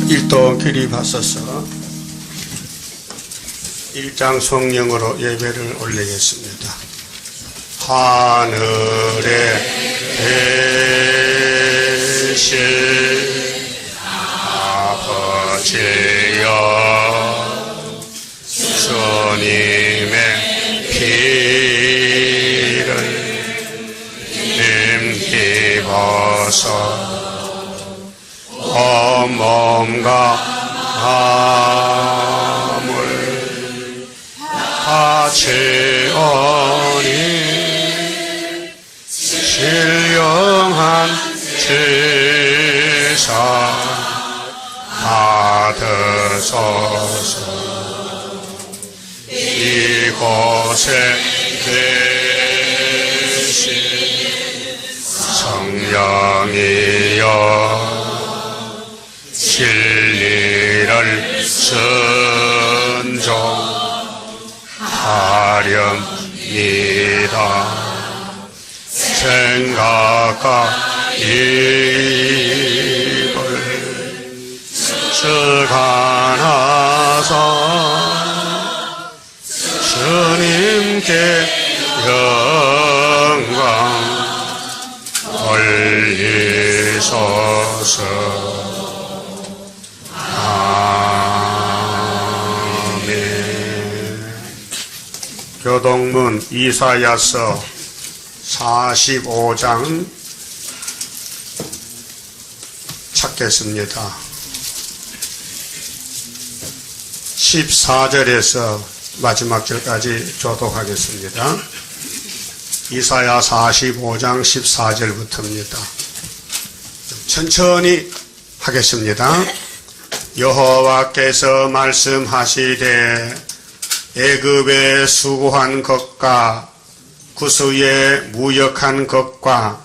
일도 길이 봤어서 1장 성령으로 예배를 올리겠습니다. 하늘에 계신 아버지여, 주님의 피를 힘입어서 온몸과 마음을 바치오니 신령한 제사 받으소서. 이곳에 계신 성령이여, 진리를 순종하렵니다. 생각과 입을 주관하사 주님께 영광 올리소서. 아멘. 교동문 이사야서 45장 찾겠습니다. 14절에서 마지막 절까지 교독하겠습니다. 이사야 45장 14절부터입니다. 천천히 하겠습니다. 여호와께서 말씀하시되, 애굽에 수고한 것과 구스에 무역한 것과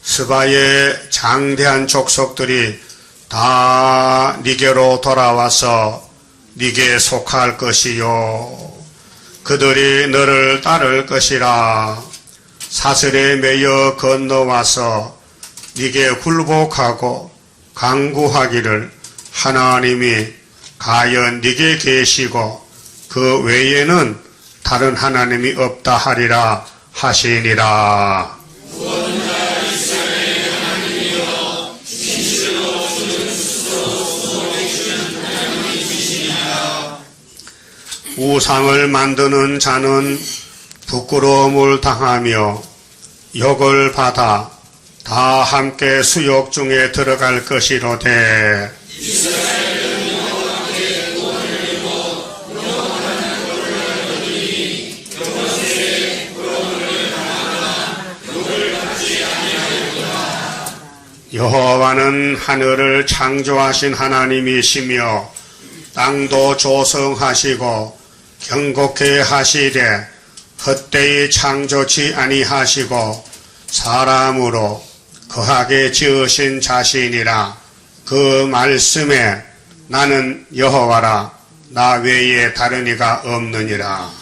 스바의 장대한 족속들이 다 네게로 돌아와서 네게 속할 것이요, 그들이 너를 따를 것이라. 사슬에 매여 건너와서 네게 굴복하고 간구하기를, 하나님이 가연 네게 계시고 그 외에는 다른 하나님이 없다 하리라 하시니라. 우상을 만드는 자는 부끄러움을 당하며 욕을 받아 다 함께 수욕 중에 들어갈 것이로되, 여호와는 하늘을 창조하신 하나님이시며 땅도 조성하시고 경고케 하시되 헛되이 창조치 아니하시고 사람으로 거하게 지으신 자신이라. 그 말씀에 나는 여호와라, 나 외에 다른 이가 없느니라.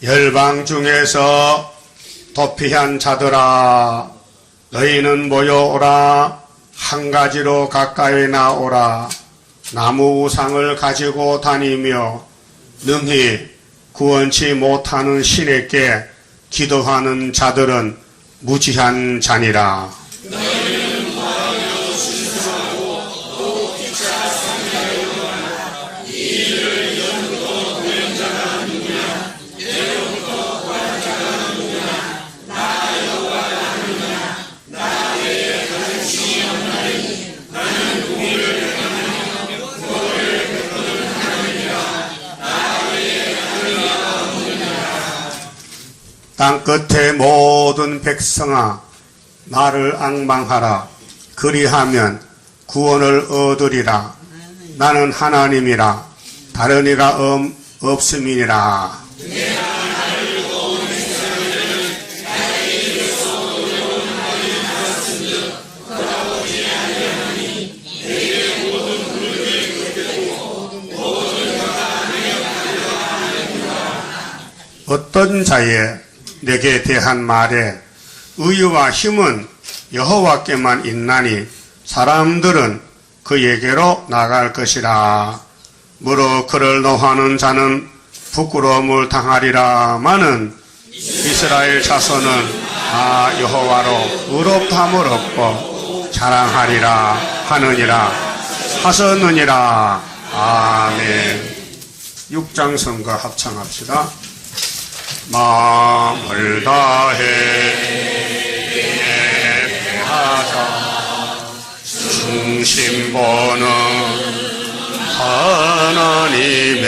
열방 중에서 도피한 자들아, 너희는 모여오라. 한 가지로 가까이 나오라. 나무 우상을 가지고 다니며 능히 구원치 못하는 신에게 기도하는 자들은 무지한 자니라. 땅끝의 모든 백성아, 나를 앙망하라. 그리하면 구원을 얻으리라. 나는 하나님이라, 다른 이가 없음이니라. 어떤 자의 내게 대한 말에 의와 힘은 여호와께만 있나니 사람들은 그에게로 나갈 것이라. 무릇 그를 노하는 자는 부끄러움을 당하리라마는 이스라엘 자손은 여호와로 의롭다함을 얻고 자랑하리라 하느니라 하셨느니라. 아멘. 6장 성가 합창합시다. 마음을 다해 예배하자. 중심 보는 하나님의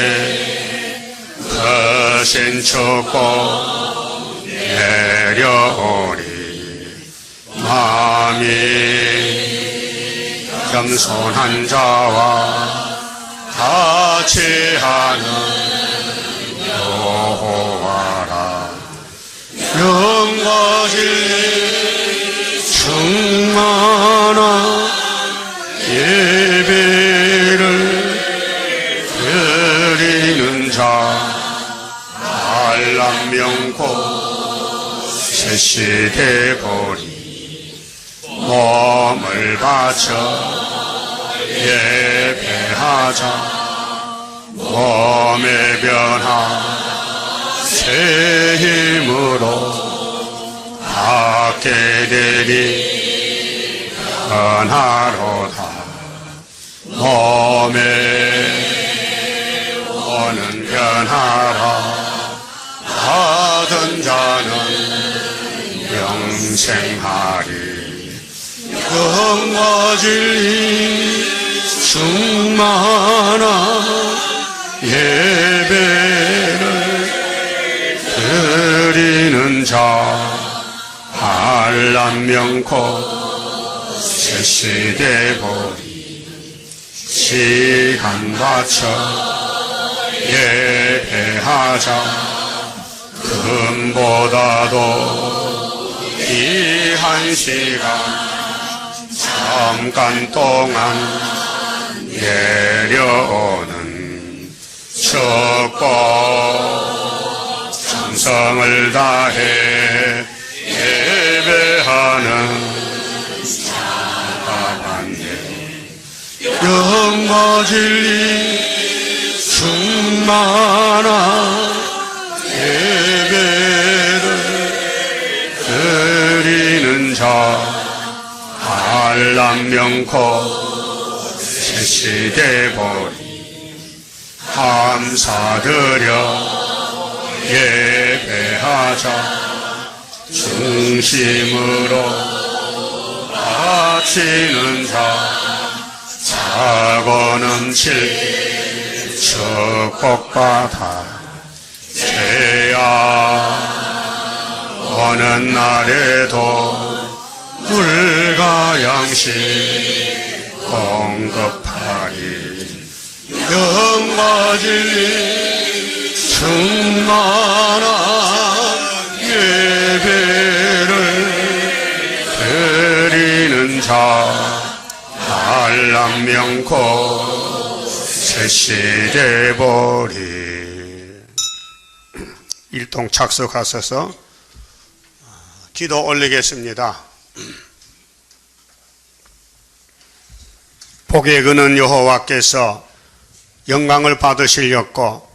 거센 축복 내려오리. 마음이 겸손한 자와 같이 하는 여호와라. 영과 진리 충만한 예배를 드리는 자 알람명고 세시되보리. 몸을 바쳐 예배하자. 몸의 변화 새 힘으로 받게 되니 변화로다. 몸에 오는 변화라 받은 자는 영생하리. 영과 진리 충만한 예배를 드리는 자 알람명코 세시되보리. 시간 바쳐 예배하자. 금보다도 귀한 시간 잠깐 동안 내려오는 축복 정성을 다해 예배하는 자가 많네. 영과 진리 충만한 예배를 드리는 자 알람명코 세시되보리. 감사드려 예배하자. 중심으로 바치는 자 차고 넘칠 축복받아. 죄야 오는 날에도 물과 양식 공급하리. 영과 진리 충만한 예배를 드리는 자 알람명코 세시되보리. 일동 착석하셔서 기도 올리겠습니다. 복의 근은 여호와께서 영광을 받으시려고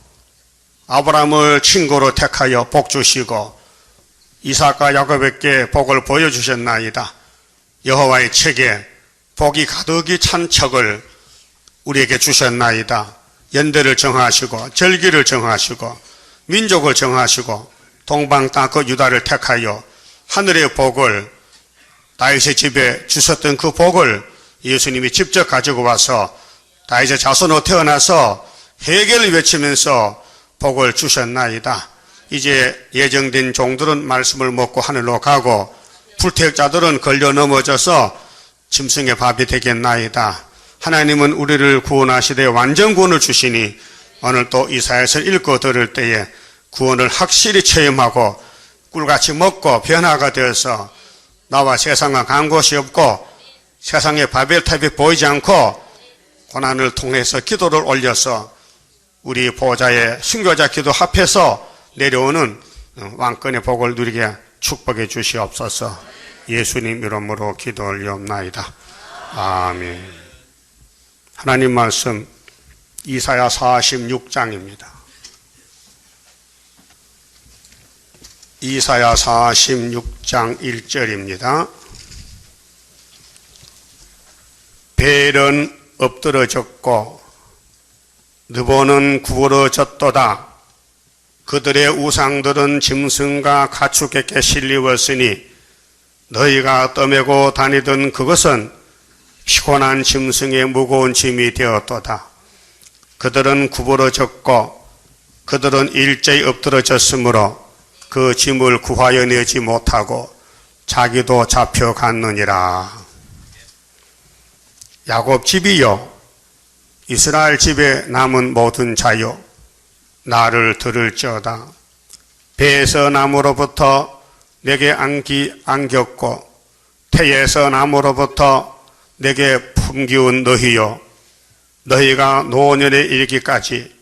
아브라함을 친구로 택하여 복 주시고 이삭과 야곱에게 복을 보여주셨나이다. 여호와의 책에 복이 가득히 찬 척을 우리에게 주셨나이다. 연대를 정하시고 절기를 정하시고 민족을 정하시고 동방 땅끝 유다를 택하여 하늘의 복을 다윗의 집에 주셨던 그 복을 예수님이 직접 가지고 와서 다윗의 자손으로 태어나서 회개를 외치면서 복을 주셨나이다. 이제 예정된 종들은 말씀을 먹고 하늘로 가고 불태역자들은 걸려 넘어져서 짐승의 밥이 되겠나이다. 하나님은 우리를 구원하시되 완전 구원을 주시니 오늘 또 이사야서를 읽고 들을 때에 구원을 확실히 체험하고 꿀같이 먹고 변화가 되어서 나와 세상과 간 곳이 없고 세상의 바벨탑이 보이지 않고 고난을 통해서 기도를 올려서 우리 보호자의 순교자 기도 합해서 내려오는 왕권의 복을 누리게 축복해 주시옵소서. 예수님 이름으로 기도 올리옵나이다. 아멘. 하나님 말씀 이사야 46장입니다. 이사야 46장 1절입니다. 벨은 엎드러졌고 느보는 구부러졌도다. 그들의 우상들은 짐승과 가축에게 실리웠으니 너희가 떠매고 다니던 그것은 피곤한 짐승의 무거운 짐이 되었도다. 그들은 구부러졌고 그들은 일제히 엎드러졌으므로 그 짐을 구하여 내지 못하고 자기도 잡혀갔느니라. 야곱 집이여, 이스라엘 집에 남은 모든 자여, 나를 들을지어다. 배에서 나무로부터 내게 안겼고 태에서 나무로부터 내게 품기운 너희여, 너희가 노년에 이르기까지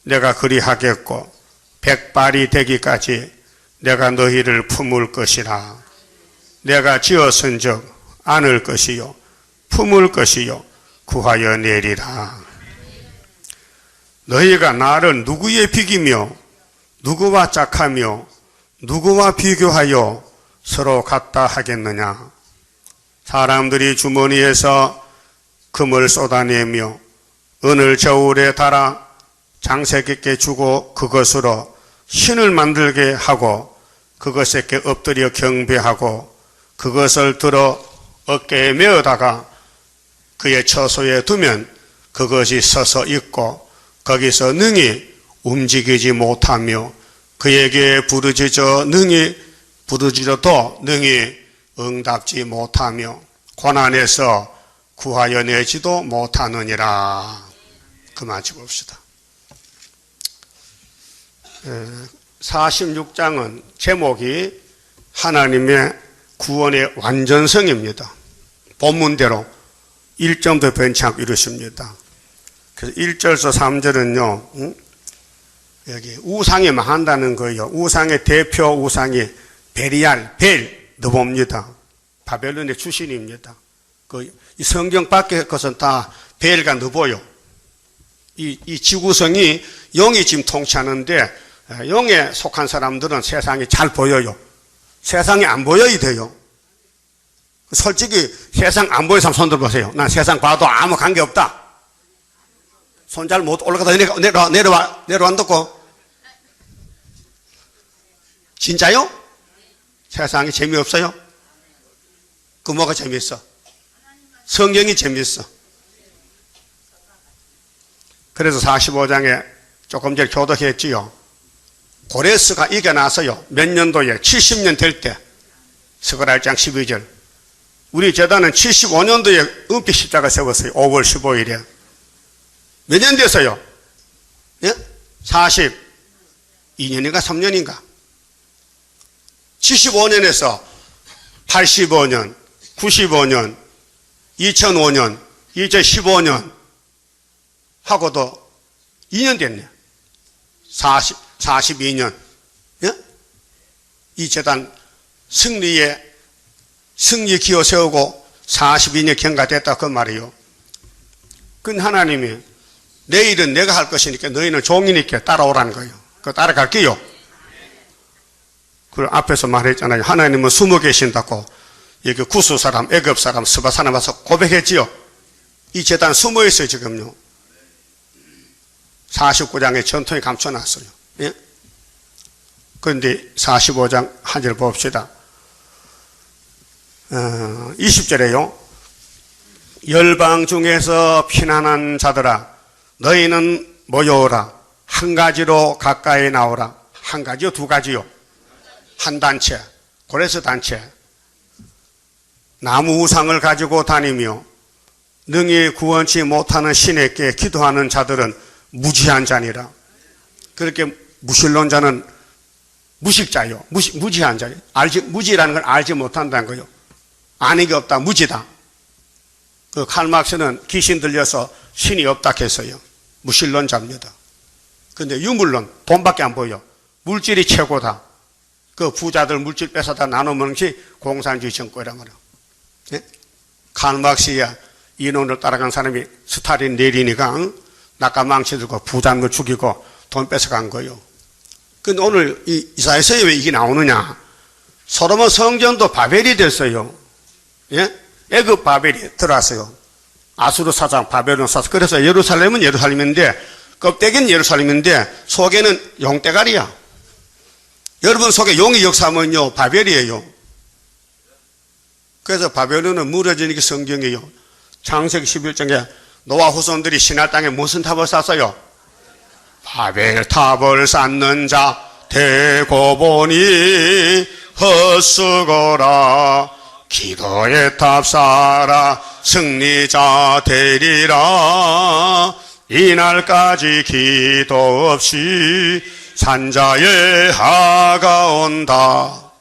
내가 그리하겠고 백발이 되기까지 내가 너희를 품을 것이라. 내가 지었은즉 안을 것이요 품을 것이요 구하여 내리라. 너희가 나를 누구에 비기며 누구와 짝하며 누구와 비교하여 서로 같다 하겠느냐. 사람들이 주머니에서 금을 쏟아내며 은을 저울에 달아 장색에게 주고 그것으로 신을 만들게 하고 그것에게 엎드려 경배하고 그것을 들어 어깨에 메어다가 그의 처소에 두면 그것이 서서 있고 거기서 능히 움직이지 못하며 그에게 부르짖어도 능히 응답지 못하며 고난에서 구하여 내지도 못하느니라. 그만 짚읍시다. 46장은 제목이 하나님의 구원의 완전성입니다. 본문대로 1점도 변치 않고 이루십니다. 그래서 1절에서 3절은요, 여기 우상이 망한다는 거예요. 우상의 대표 우상이 베리알, 느봅니다. 바벨론의 출신입니다. 이 성경 밖의 것은 다 벨과 느보요. 이 지구성이 영이 지금 통치하는데 영에 속한 사람들은 세상이 잘 보여요. 세상이 안 보여야 돼요. 솔직히 세상 안 보여서 한번 손 들어보세요. 난 세상 봐도 아무 관계없다. 손 잘 못 올라가다 내려간다고. 진짜요? 세상이 재미없어요? 그 뭐가 재미있어? 성경이 재미있어. 그래서 45장에 조금 전에 교독했지요. 고레스가 이겨나서요. 몇 년도에 70년 될 때 스가랴장 12절 우리 제단은 75년도에 은빛 십자가 세웠어요. 5월 15일에 몇 년 됐어요? 예? 42년인가 3년인가 75년에서 85년 95년 2005년 이제 15년 하고도 2년 됐네. 42년. 예? 이 재단 승리 기호 세우고 42년 경과됐다 그 말이요. 그 하나님이 내일은 내가 할 것이니까 너희는 종이니까 따라오라는 거예요. 그 따라갈게요. 그 앞에서 말했잖아요. 하나님은 숨어 계신다고 여기 구스 사람, 애굽 사람, 스바 사람 와서 고백했지요. 이 재단 숨어 있어요 지금요. 49장에 전통이 감춰놨어요. 예? 그런데 45장 한 절 봅시다. 20절에요. 열방 중에서 피난한 자들아 너희는 모여오라. 한 가지로 가까이 나오라. 한 가지요 두 가지요? 한 단체. 고레스 단체. 나무 우상을 가지고 다니며 능히 구원치 못하는 신에게 기도하는 자들은 무지한 자니라. 그렇게 무신론자는 무식자요. 무지한 자요. 무지라는 걸 알지 못한다는 거요. 아는 게 없다. 무지다. 그 칼막스는 귀신 들려서 신이 없다 했어요. 무신론자입니다. 그런데 유물론, 돈밖에 안 보여. 물질이 최고다. 그 부자들 물질 뺏어다 나눠 먹는 것이 공산주의 정권이란 말이야. 예? 칼막스야 이론을 따라간 사람이 스탈린 레닌이가 낙가 망치들고 부자들 죽이고 돈 뺏어간 거예요. 근데 오늘 이 이사야서에 왜 이게 나오느냐? 솔로몬 성전도 바벨이 됐어요. 예? 애굽 바벨이 들어왔어요. 아수르 사장 바벨론 사서 그래서 예루살렘은 예루살렘인데 껍데기는 예루살렘인데 속에는 용대가리야. 여러분 속에 용이 역사하면요 바벨이에요. 그래서 바벨론은 무너지는 게 성경이에요. 창세기 11장에 노아 후손들이 신할 땅에 무슨 탑을 쌓았어요? 바벨 탑을 쌓는 자 되고 보니 헛수고라. 기도의 탑 쌓아라 승리자 되리라. 이날까지 기도 없이 산자의 하가 온다.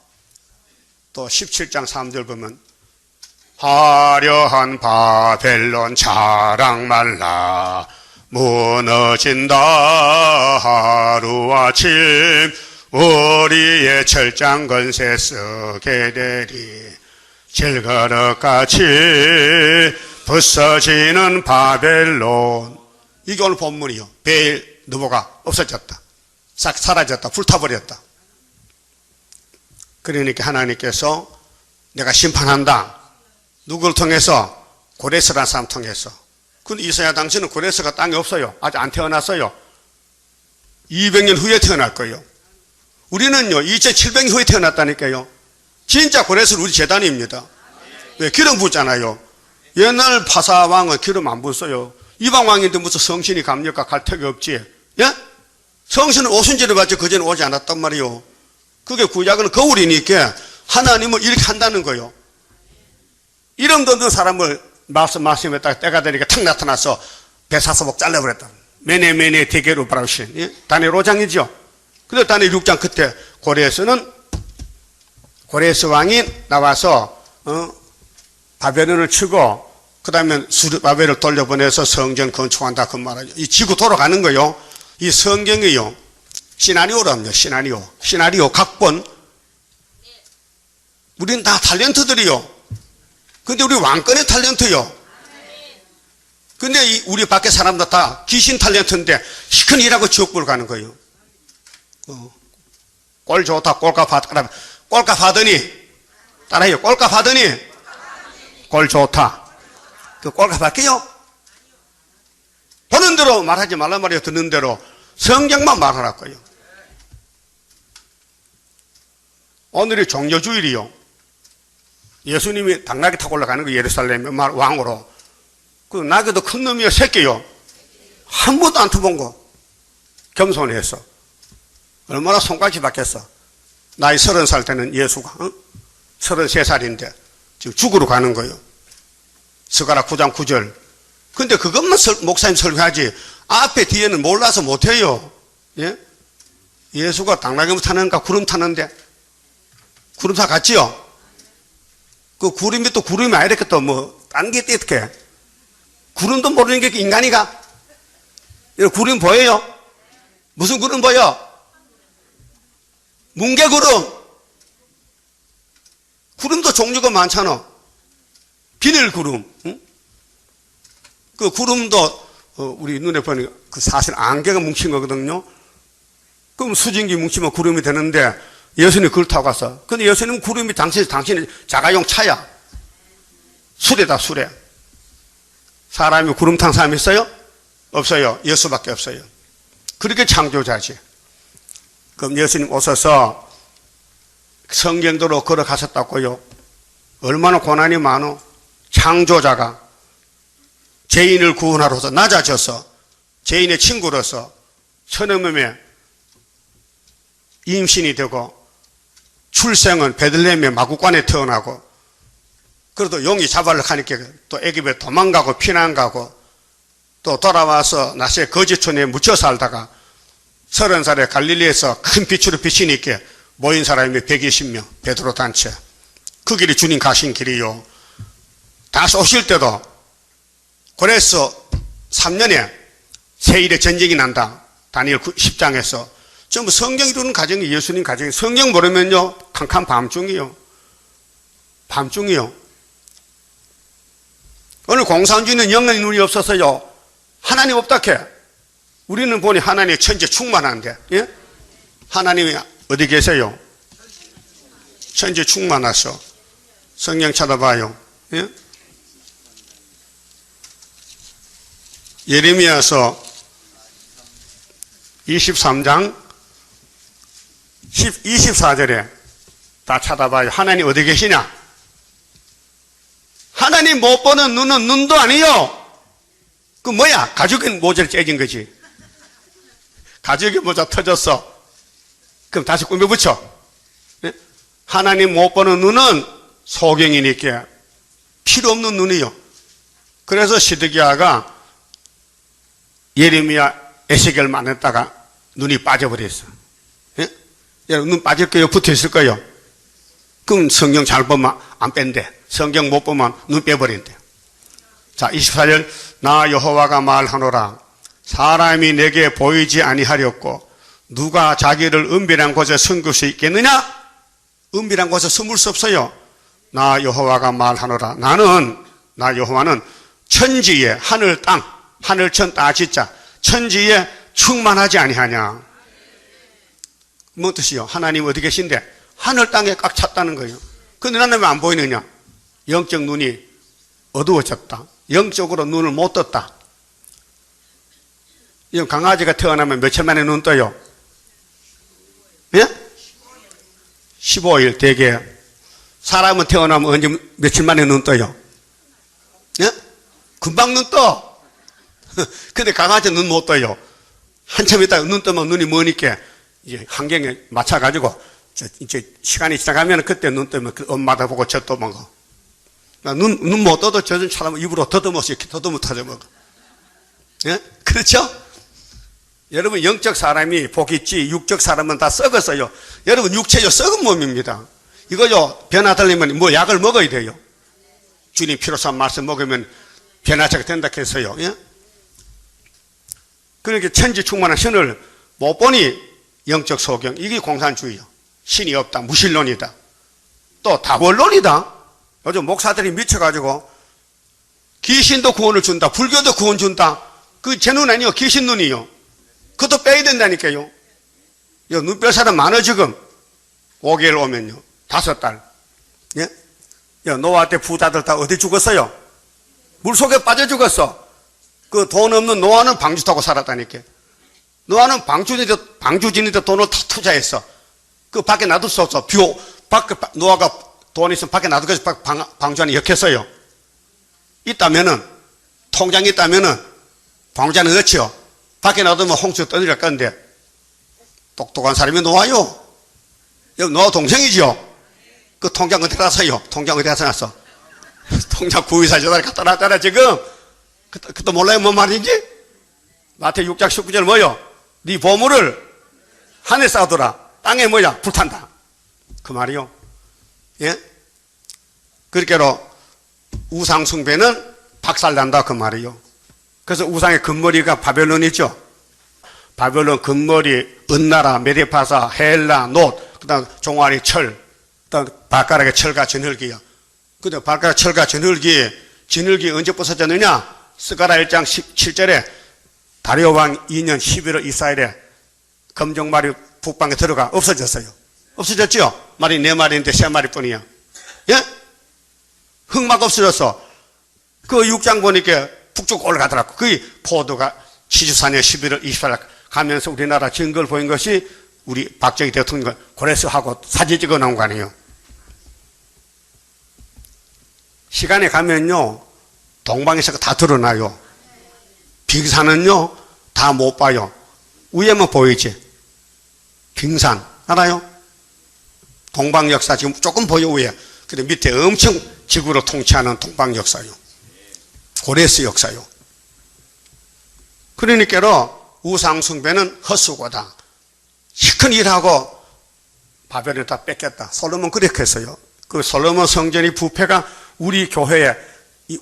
또 17장 3절 보면 화려한 바벨론 자랑 말라 무너진다. 하루아침 우리의 철장 건세 쓰게 되리. 질그릇같이 부서지는 바벨론. 이게 오늘 본문이요. 베일 느보가 없어졌다. 싹 사라졌다. 불타버렸다. 그러니까 하나님께서 내가 심판한다. 누구를 통해서? 고레스라는 사람 통해서. 근데 이사야 당시는 고레스가 땅에 없어요. 아직 안 태어났어요. 200년 후에 태어날 거예요. 우리는요 2700년 후에 태어났다니까요. 진짜 고레스는 우리 재단입니다. 왜? 기름 붓잖아요. 옛날 파사왕은 기름 안 붓어요. 이방왕인데 무슨 성신이 갑니까? 갈 택이 없지. 예? 성신은 오순절에 받지 그전에 오지 않았단 말이요. 그게 구약은 거울이니까 하나님은 이렇게 한다는 거예요. 이름 던든 사람을 말씀했다가 때가 되니까 탁 나타나서 배사서복 잘라버렸다. 메네메네 대게로 바라신. 예? 다니엘 5장이죠. 근데 다니엘 6장 그때 고레스 왕이 나와서 바벨론을 치고 그 다음에 수르바벨을 돌려보내서 성전 건축한다 그 말이죠. 이 지구 돌아가는 거요. 이 성경이요. 시나리오랍니다. 시나리오 각본. 우리는 다 탤런트들이요. 근데 우리 왕권의 탤런트요. 근데 우리 밖에 사람들 다 귀신 탤런트인데 시큰 일하고 지옥불 가는 거예요. 꼴 좋다 꼴값 하더니 따라해요. 꼴값 하더니 꼴 좋다. 그 꼴값 할게요. 보는 대로 말하지 말란 말이에요. 듣는 대로 성경만 말하라고요. 오늘이 종려주일이요. 예수님이 당나귀 타고 올라가는 거예요. 예루살렘 왕으로. 그 나귀도 큰 놈이요 새끼요. 한 번도 안 타본 거. 겸손해서. 얼마나 손까지 받겠어. 나이 30살 때는 예수가 33살인데 지금 죽으러 가는 거예요. 스가랴 9장 9절. 근데 그것만 목사님 설교하지 앞에 뒤에는 몰라서 못해요. 예? 예수가 당나귀 타는가 구름 타는데 구름 타 갔지요? 그 구름이 또 구름이 아니랬겠 또 뭐 딴 게 어떻게 구름도 모르는 게 인간이가? 구름 보여요? 무슨 구름 보여? 뭉게구름. 구름도 종류가 많잖아. 비닐구름. 응? 그 구름도 우리 눈에 보니 그 사실 안개가 뭉친 거거든요. 그럼 수증기 뭉치면 구름이 되는데 예수님이 그걸 타고 갔어. 근데 예수님은 구름이 당신의 자가용 차야. 수레다 수레. 사람이 구름 탄 사람이 있어요? 없어요. 예수밖에 없어요. 그렇게 창조자지. 그럼 예수님 오셔서 성경도로 걸어가셨다고요. 얼마나 고난이 많어. 창조자가 죄인을 구원하러서 낮아져서 죄인의 친구로서 천음음에 임신이 되고 출생은 베들레헴의 마구간에 태어나고 그래도 용이 잡으려고 하니까 또 애굽에 도망가고 피난가고 또 돌아와서 낮에 거지촌에 묻혀 살다가 30살에 갈릴리에서 큰 빛으로 비치니까 모인 사람이 120명 베드로 단체. 그 길이 주님 가신 길이요. 다시 오실 때도 그래서 3년에 세일의 전쟁이 난다. 다니엘 10장에서 전부 성경 이루는 가정이 예수님 가정이. 성경 모르면요, 캄캄 밤중이요. 밤중이요. 오늘 공산주의는 영의 눈이 없어서요, 하나님 없다 캐. 우리는 보니 하나님 천지 충만한데, 예? 하나님이 어디 계세요? 천지 충만하셔. 성경 찾아봐요. 예? 예레미야서 23장 24절에 다 찾아봐요. 하나님 어디 계시냐? 하나님 못 보는 눈은 눈도 아니요. 그 뭐야? 가죽의 모자를 째진 거지. 가죽의 모자 터졌어. 그럼 다시 꾸며 붙여. 네? 하나님 못 보는 눈은 소경이니까 필요 없는 눈이요. 그래서 시드기야가 예레미야 에스겔 만났다가 눈이 빠져버렸어. 예? 여러분 눈 빠질 거예요? 붙어 있을 거예요? 그럼 성경 잘 보면 안 뺀대. 성경 못 보면 눈 빼버린대. 자, 24절. 나 여호와가 말하노라. 사람이 내게 보이지 아니하렸고 누가 자기를 은밀한 곳에 숨길 수 있겠느냐? 은밀한 곳에 숨을 수 없어요. 나 여호와가 말하노라. 나 여호와는 천지에 하늘 땅, 하늘천 따지자 천지에 충만하지 아니하냐. 뭔 뜻이요? 하나님 어디 계신데? 하늘 땅에 꽉 찼다는 거예요. 근데 나는 왜 안 보이느냐? 영적 눈이 어두워졌다. 영적으로 눈을 못 떴다. 이 강아지가 태어나면 며칠 만에 눈 떠요? 예? 15일 대개. 사람은 태어나면 언제 며칠 만에 눈 떠요? 예? 금방 눈 떠. 근데 강아지 눈 못 떠요. 한참 있다가 눈 뜨면 눈이 머니까 이제 환경에 맞춰가지고 이제 시간이 지나가면 그때 눈 뜨면 그 엄마도 보고 젖도 먹어. 눈 못 떠도 젖은 사람은 입으로 더듬어서 이렇게 더듬어 터져 먹어. 예? 그렇죠? 여러분 영적 사람이 복 있지 육적 사람은 다 썩었어요. 여러분 육체요 썩은 몸입니다. 이거요 변화되려면 뭐 약을 먹어야 돼요. 주님 피로산 말씀 먹으면 변화자가 된다 했어요. 예? 그러니까 천지 충만한 신을 못 보니 영적 소경. 이게 공산주의요. 신이 없다. 무신론이다. 또 다원론이다. 요즘 목사들이 미쳐가지고 귀신도 구원을 준다. 불교도 구원 준다. 그 제 눈 아니요. 귀신 눈이요. 그것도 빼야 된다니까요. 눈 뺄 사람 많아 지금. 5개월 오면요. 5달. 예? 노아 때 부자들 다 어디 죽었어요? 물속에 빠져 죽었어. 그 돈 없는 노아는 방주 타고 살았다니까. 노아는 방주진이도 돈을 다 투자했어. 그 밖에 놔둘 수 없어. 노아가 돈 있으면 밖에 놔두고서 방주 안에 엮였어요. 있다면은, 통장이 있다면은, 방주 안에 넣지요. 밖에 놔두면 홍수 떠내릴 건데, 똑똑한 사람이 노아요. 노아 동생이죠. 그 통장 어디 갔어요? 통장 어디 가서 놨어? 통장 구의사 저달 갖다 놨잖아, 지금. 그것도 몰라요, 뭔 말인지? 마태 6장 19절 뭐요? 네 보물을 하늘에 쌓아둬라. 땅에 뭐야? 불탄다. 그 말이요. 예? 그렇게로 우상숭배는 박살난다. 그 말이요. 그래서 우상의 근머리가 바벨론이죠. 바벨론 근머리, 은나라, 메데파사, 헬라, 놋, 그 다음 종아리 철, 그 다음 발가락에 철과 진흙이요. 그 다음 발가락 철과 진흙이 언제 부서졌느냐? 스가랴 1장 17절에 다리오 왕 2년 11월 이스라엘에 검정말이 북방에 들어가 없어졌어요. 없어졌죠? 말이 4마리인데 3마리 뿐이야. 예? 흑막 없어졌어. 그 6장 보니까 북쪽 올라가더라고. 그게 포도가 74년 11월 28일 가면서 우리나라 증거를 보인 것이 우리 박정희 대통령 고레스하고 사진 찍어 놓은 거 아니에요. 시간에 가면요 동방에서 다 드러나요. 빙산은요 다 못 봐요. 위에만 보이지. 빙산 알아요? 동방 역사 지금 조금 보여 위에. 근데 밑에 엄청 지구를 통치하는 동방 역사요. 고레스 역사요. 그러니까로 우상숭배는 헛수고다. 시큰 일하고 바벨을 다 뺏겼다. 솔로몬 그렇게 했어요. 그 솔로몬 성전이 부패가 우리 교회에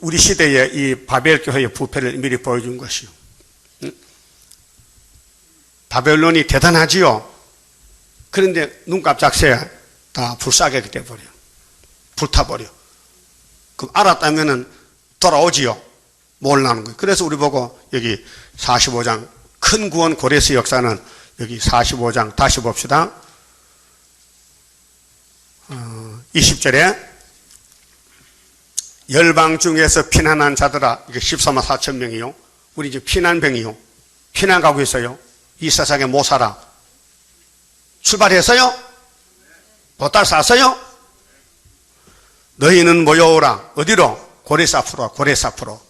우리 시대에 이 바벨 교회의 부패를 미리 보여준 것이요. 바벨론이 대단하지요. 그런데 눈 깜짝새 다 불사객이 돼버려. 불타버려. 그럼 알았다면은 돌아오지요. 몰라는 거예요. 그래서 우리 보고 여기 45장 큰 구원 고레스 역사는 여기 45장 다시 봅시다. 20절에 열방 중에서 피난한 자들아, 이게 14만 4천 명이요. 우리 이제 피난병이요. 피난 가고 있어요. 이 세상에 못 살아. 출발했어요? 보따리 쌌어요? 너희는 모여오라. 어디로? 고레스 앞으로, 고레스 앞으로.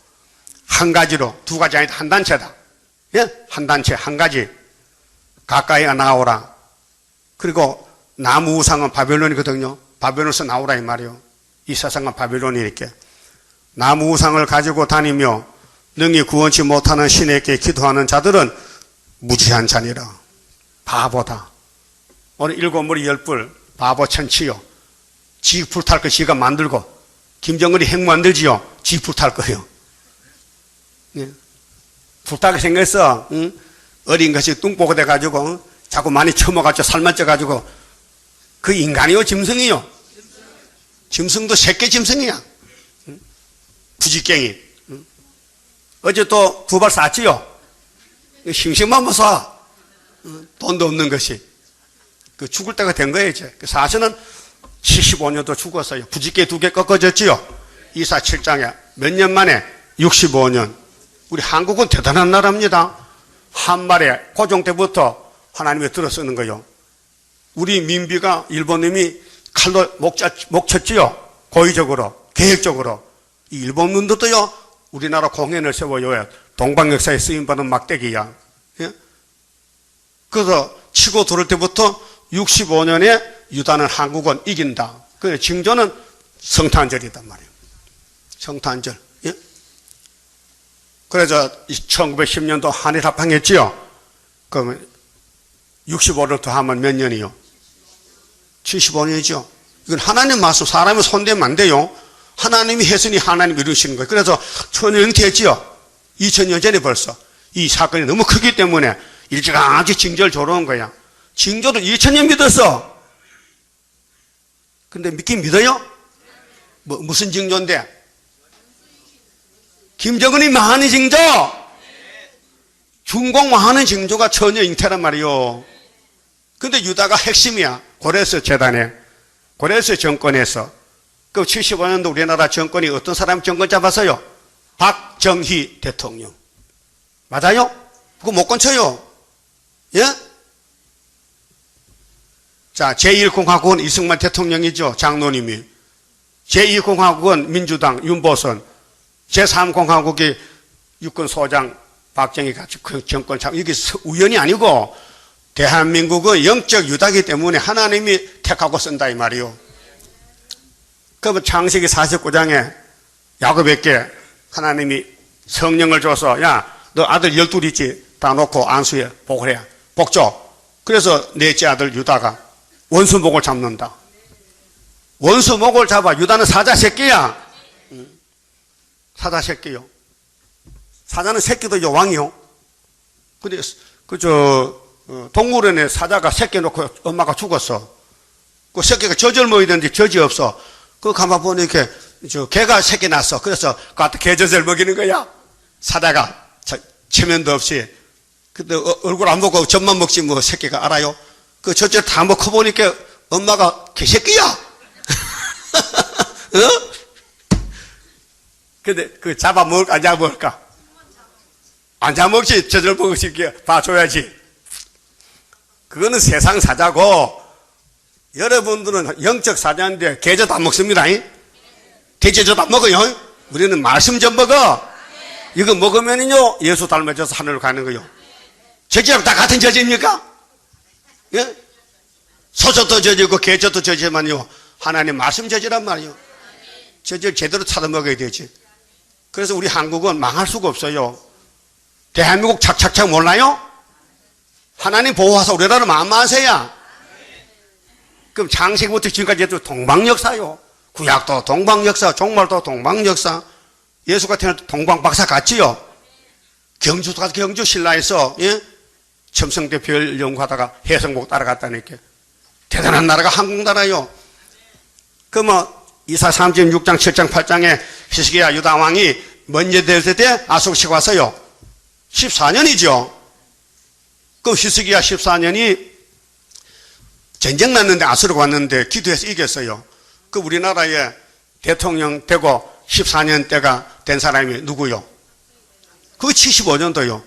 한 가지로, 두 가지 아니다. 한 단체다. 예? 한 단체, 한 가지. 가까이 나오라. 그리고 나무 우상은 바벨론이거든요. 바벨론에서 나오라 이 말이요. 이 세상은 바벨론이 이렇게. 나무 우상을 가지고 다니며 능히 구원치 못하는 신에게 기도하는 자들은 무지한 자니라. 바보다. 오늘 일곱 머리 열 뿔 바보 천치요. 지 불탈 거 지가 만들고 김정은이 핵 만들지요. 지 불탈 거예요. 예. 불타게 생겼어. 응? 어린 것이 뚱보가 돼가지고 응? 자꾸 많이 처먹어가지고 살만 쪄가지고 그 인간이요 짐승이요. 짐승도 새끼 짐승이야. 응? 부지깽이. 응? 어제 또 두 발 쐈지요. 싱싱만 못 쏴. 응? 돈도 없는 것이. 그 죽을 때가 된 거예요 이제. 사실은 75년도 죽었어요. 부지깽이 두 개 꺾어졌지요. 이사 7장에 몇 년 만에 65년. 우리 한국은 대단한 나라입니다. 한말에 고종 때부터 하나님이 들어쓰는 거요. 우리 민비가 일본님이 칼로 목 쳤지요. 고의적으로, 계획적으로. 이 일본군들도요, 우리나라 공연을 세워요. 동방역사에 쓰임받은 막대기야. 예? 그래서 치고 들을 때부터 65년에 유다는 한국은 이긴다. 그 징조는 성탄절이단 말이에요. 성탄절. 예? 그래서 1910년도 한일 합방했지요. 그러면 65를 더하면 몇 년이요? 75년이죠. 이건 하나님 말씀, 사람이 손대면 안 돼요. 하나님이 했으니 하나님이 이루시는 거예요. 그래서 천년이 됐지요. 2000년 전에 벌써. 이 사건이 너무 크기 때문에 일찌감치 징조를 줘놓은 거야. 징조를 2000년 믿었어. 근데 믿긴 믿어요? 무슨 징조인데? 김정은이 망하는 징조, 중공 망하는 징조가 전혀 잉태란 말이요. 근데 유다가 핵심이야. 고레스 재단에, 고레스 정권에서. 그 75년도 우리나라 정권이 어떤 사람 정권 잡았어요? 박정희 대통령. 맞아요? 그거 못 건쳐요. 예? 자, 제1공화국은 이승만 대통령이죠. 장로님이. 제2공화국은 민주당 윤보선. 제3공화국이 육군소장 박정희 같이 그 정권 잡, 이게 우연이 아니고 대한민국의 영적 유다이기 때문에 하나님이 택하고 쓴다 이 말이요. 그러면 창세기 49장에 야곱에게 하나님이 성령을 줘서 야, 너 아들 12 있지? 다 놓고 안수해 복을 해. 복 줘. 그래서 넷째 아들 유다가 원수목을 잡는다. 원수목을 잡아. 유다는 사자 새끼야. 사자 새끼요. 사자는 새끼도 여왕이요. 근데 동물원에 사자가 새끼 놓고 엄마가 죽었어. 그 새끼가 젖을 먹어야 되는데 젖이 없어. 그 가만 보니 이렇게 개가 새끼 낳았어. 그래서 그 개젖을 먹이는 거야. 사자가 체면도 없이. 근데 얼굴 안 보고 젖만 먹지 뭐 새끼가 알아요. 그 젖을 다 먹고 보니까 엄마가 개새끼야. 어? 근데 그 잡아 먹을까 안 잡아 먹을까? 안 잡아 먹지. 젖을 먹을 수 있게 봐줘야지. 그거는 세상 사자고 여러분들은 영적 사자인데 개젖 안 먹습니다. 돼지젖 안 먹어요. 우리는 말씀젖 먹어. 이거 먹으면요 예수 닮아져서 하늘로 가는 거요. 젖이랑 다 같은 젖입니까? 예? 소젖도 젖이고 개젖도 젖이지만요 하나님 말씀 젖이란 말이요. 젖을 제대로 찾아 먹어야 되지. 그래서 우리 한국은 망할 수가 없어요. 대한민국 착착착 몰라요? 하나님 보호하사 우리나라 만만세야. 그럼 창세기부터 지금까지 해도 동방역사요. 구약도 동방역사, 종말도 동방역사. 예수가 태어날 동방박사 같지요. 경주도 가서 경주 신라에서 예? 첨성대 별 연구하다가 해성복 따라갔다니까. 대단한 나라가 한국 나라요. 그 이사 36장 7장 8장에 히스기야 유다 왕이 먼저 됐을 때 아수르시가 왔어요. 14년이죠. 그 히스기야 14년이 전쟁 났는데 아수르가 왔는데 기도해서 이겼어요. 그 우리나라에 대통령 되고 14년 때가 된 사람이 누구요? 그거 75년도요.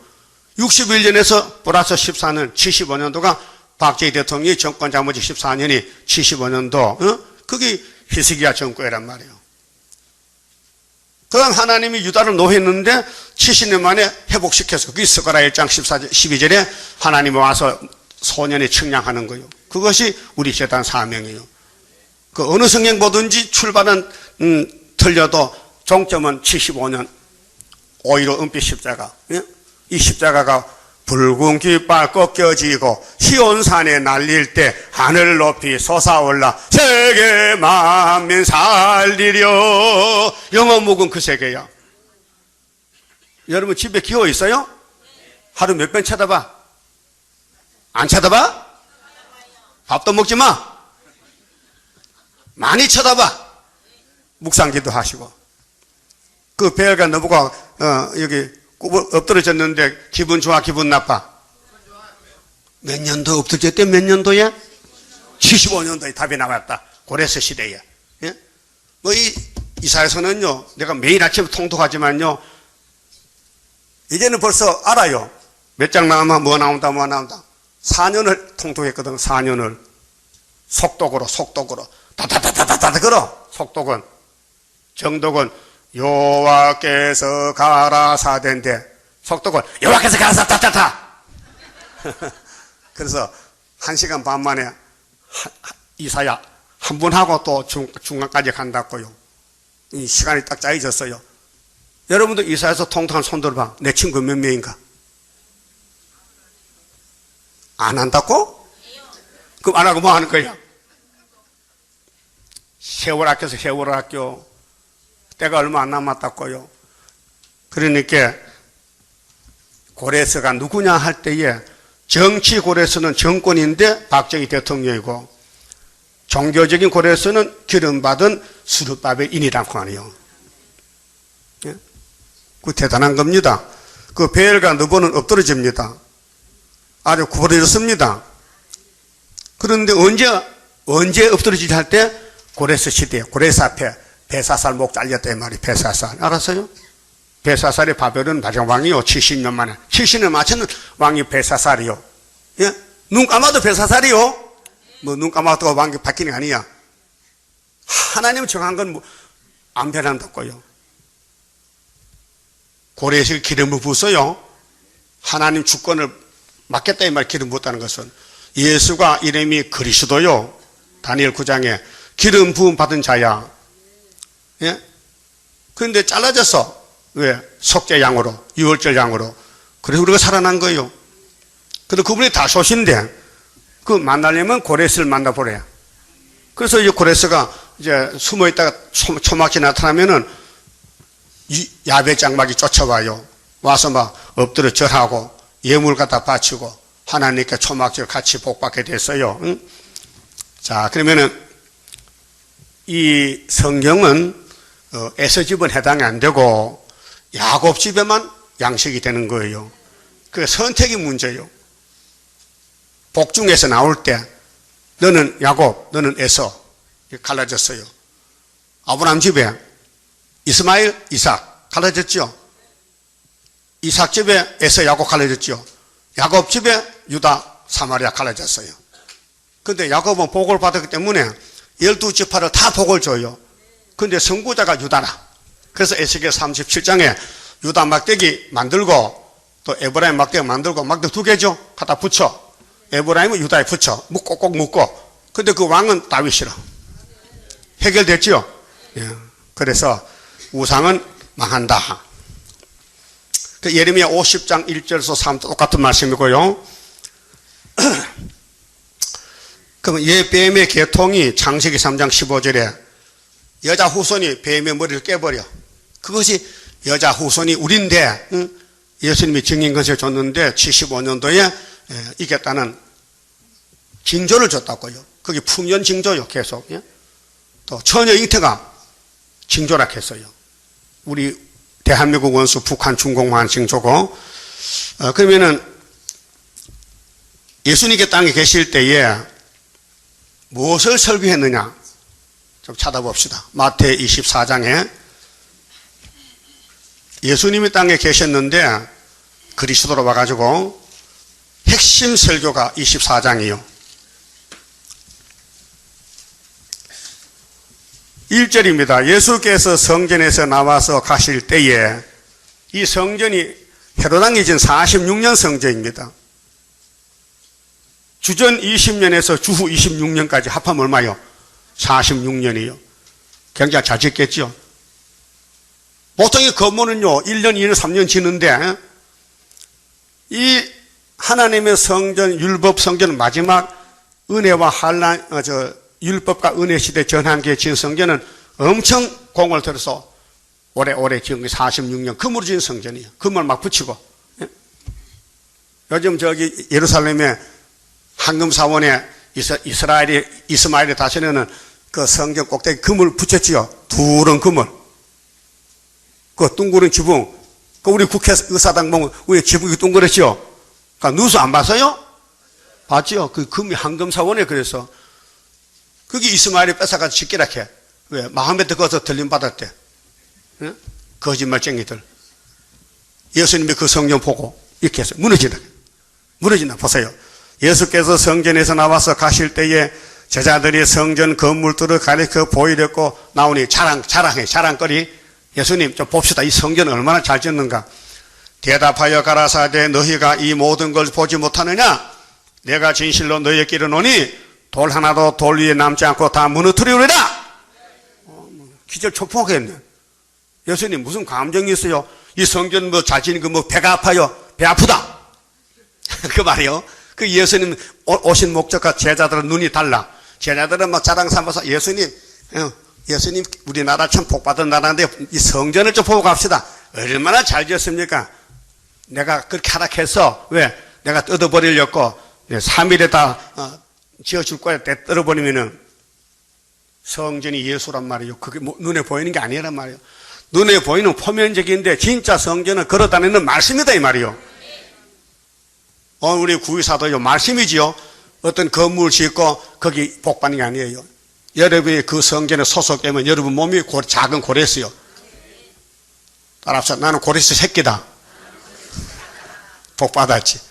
61년에서 플러스 14년, 75년도가 박정희 대통령이 정권 잡은 지 14년이 75년도, 그게 히스기야 정권이란 말이에요. 그 다음 하나님이 유다를 노했는데 70년 만에 회복시켜서 그게 스가랴 1장 12절에 하나님이 와서 소년이 측량하는 거예요. 그것이 우리 재단 사명이에요. 그 어느 성경 보든지 출발은 틀려도 종점은 75년 5.15 은빛 십자가. 이 십자가가 붉은 깃발 꺾여지고 시온산에 날릴 때 하늘 높이 솟아올라 세계 만민 살리려. 영어 묵은 그 세계야. 여러분 집에 기호 있어요? 하루 몇 번 쳐다봐? 안 쳐다봐? 밥도 먹지 마. 많이 쳐다봐. 묵상기도 하시고. 그 배가 너보고 여기 엎드려졌는데 기분 좋아 기분 나빠? 몇 년도 엎드려졌대? 몇 년도에? 75년도에 답이 나왔다. 고레스 시대에. 예? 이사에서는요 내가 매일 아침 통독하지만요 이제는 벌써 알아요. 몇 장 나오면 뭐 나온다 4년을 통독했거든. 4년을 속독으로 다다다다다다 걸어. 속독은 정독은 여호와께서 가라사대인데 속독은 여호와께서 가라사다다다. 그래서 1시간 반 만에 이사야 한 분 하고 또 중간까지 간다고요. 이 시간이 딱 짜여졌어요. 여러분도 이사야서 통통한 손 들어봐. 내 친구 몇 명인가? 안 한다고? 그럼 안 하고 뭐 하는 거야? 세월학교에서 세월학교 때가 얼마 안 남았다고요. 그러니까 고레스가 누구냐 할 때에 정치 고레스는 정권인데 박정희 대통령이고 종교적인 고레스는 기름받은 스룹바벨인이라고 하네요. 예? 그 대단한 겁니다. 그 베엘과 느보는 엎드러집니다. 아주 구부러졌습니다. 그런데 언제 엎드러지지 할 때 고레스 시대에 고레스 앞에 베사살 목 잘렸다 이 말이. 베사살 알았어요? 베사살이 바벨론 마지막 왕이요. 70년 만에 70년 맞추는 왕이 베사살이요. 예? 눈 감아도 베사살이요. 뭐 눈 감아도 왕이 바뀌는 게 아니야. 하나님 정한 건 안 변한다고요. 고레스가 기름을 부었어요. 하나님 주권을 맡겠다 이 말. 기름 부었다는 것은 예수가 이름이 그리스도요. 다니엘 9장에 기름 부음 받은 자야. 예? 그런데 잘라졌어. 왜? 속죄 양으로, 유월절 양으로. 그래서 우리가 살아난 거예요. 근데 그분이 다소신데 그 만나려면 고레스를 만나보래. 그래서 이 고레스가 이제 숨어 있다가 초막이 나타나면은 야베 장막이 쫓아와요. 와서 막 엎드려 절하고 예물 갖다 바치고 하나님께 초막절 같이 복받게 됐어요. 응? 자, 그러면은 이 성경은 에서 집은 해당이 안 되고 야곱 집에만 양식이 되는 거예요. 그 선택이 문제예요. 복중에서 나올 때 너는 야곱, 너는 에서 갈라졌어요. 아브라함 집에 이스마엘, 이삭 갈라졌죠. 이삭 집에 에서, 야곱 갈라졌죠. 야곱 집에 유다, 사마리아 갈라졌어요. 근데 야곱은 복을 받았기 때문에 12지파를 다 복을 줘요. 근데 선구자가 유다라. 그래서 에스겔 37장에 유다 막대기 만들고 또 에브라임 막대기 만들고 막대기 2개죠. 갖다 붙여. 에브라임은 유다에 붙여. 꼭꼭 묶고. 근데 그 왕은 다윗이라. 해결됐죠? 예. 그래서 우상은 망한다. 그 예레미야 50장 1절에서 3절 똑같은 말씀이고요. 그러면 예 뱀의 계통이 창세기 3장 15절에 여자 후손이 뱀의 머리를 깨버려. 그것이 여자 후손이 우린데, 응? 예수님이 증인 것을 줬는데 75년도에 이겼다는 징조를 줬다고요. 그게 풍년 징조요, 계속. 예? 또 처녀 잉태가 징조라 했어요. 우리 대한민국 원수 북한 중공만 징조고, 그러면은 예수님께 땅에 계실 때에 무엇을 설교했느냐? 좀 찾아봅시다. 마태 24장에 예수님이 땅에 계셨는데 그리스도로 와가지고 핵심 설교가 24장이요. 1절입니다. 예수께서 성전에서 나와서 가실 때에, 이 성전이 헤로당이 진 46년 성전입니다. 주전 20년에서 주후 26년까지 합하면 얼마요? 46년이요. 굉장히 잘 짓겠죠? 보통의 건물은요, 1년, 2년, 3년 지는데, 이 하나님의 성전, 율법 성전은 마지막 은혜와 한란, 율법과 은혜 시대 전환기에 지은 성전은 엄청 공을 들여서 오래 지은 게 46년 금으로 지은 성전이에요. 금을 막 붙이고. 요즘 저기 예루살렘에 황금사원에 이스마엘이 다스리는 그 성전 꼭대기 금을 붙였지요. 두른 금을. 그 둥그런 지붕. 그 우리 국회 의사당 보면 위에 지붕이 둥그랬죠. 그러니까 누수 안 봤어요? 봤지요. 그 금이 황금사원에 그래서. 그게 이스마엘이 뺏어가서 짓기라 해. 왜? 마음에 들어서 들림받았대. 응? 거짓말쟁이들. 예수님이 그 성경 보고 이렇게 해서 무너진다. 보세요. 예수께서 성전에서 나와서 가실 때에 제자들이 성전 건물들을 가리켜 보이려고 나오니 자랑거리. 예수님 좀 봅시다. 이 성전은 얼마나 잘 짓는가. 대답하여 가라사대 너희가 이 모든 걸 보지 못하느냐? 내가 진실로 너희에게 이르노니 돌 하나도 돌 위에 남지 않고 다 무너뜨리우리라. 기절초풍하겠네. 예수님 무슨 감정이 있어요? 이 성전 뭐 잘 지는 거 뭐 배가 아파요? 배 아프다. 그 말이요. 그 예수님 오신 목적과 제자들은 눈이 달라. 제자들은 막 자랑 삼아서 예수님 우리나라 참 복받은 나라인데 이 성전을 좀 보고 갑시다. 얼마나 잘 지었습니까? 내가 그렇게 하락해서 왜? 내가 뜯어버리려고 3일에 다 지어줄 거야. 때 떨어버리면은 성전이 예수란 말이에요. 그게 뭐 눈에 보이는 게 아니란 말이에요. 눈에 보이는 표면적인데 진짜 성전은 걸어다니는 말씀이다 이 말이에요. 우리 구의사도요 말씀이지요. 어떤 건물 짓고 거기 복받는 게 아니에요. 여러분이 그 성전에 소속되면 여러분 몸이 작은 고레스요. 따라합시다. 나는 고레스 새끼다. 복받았지.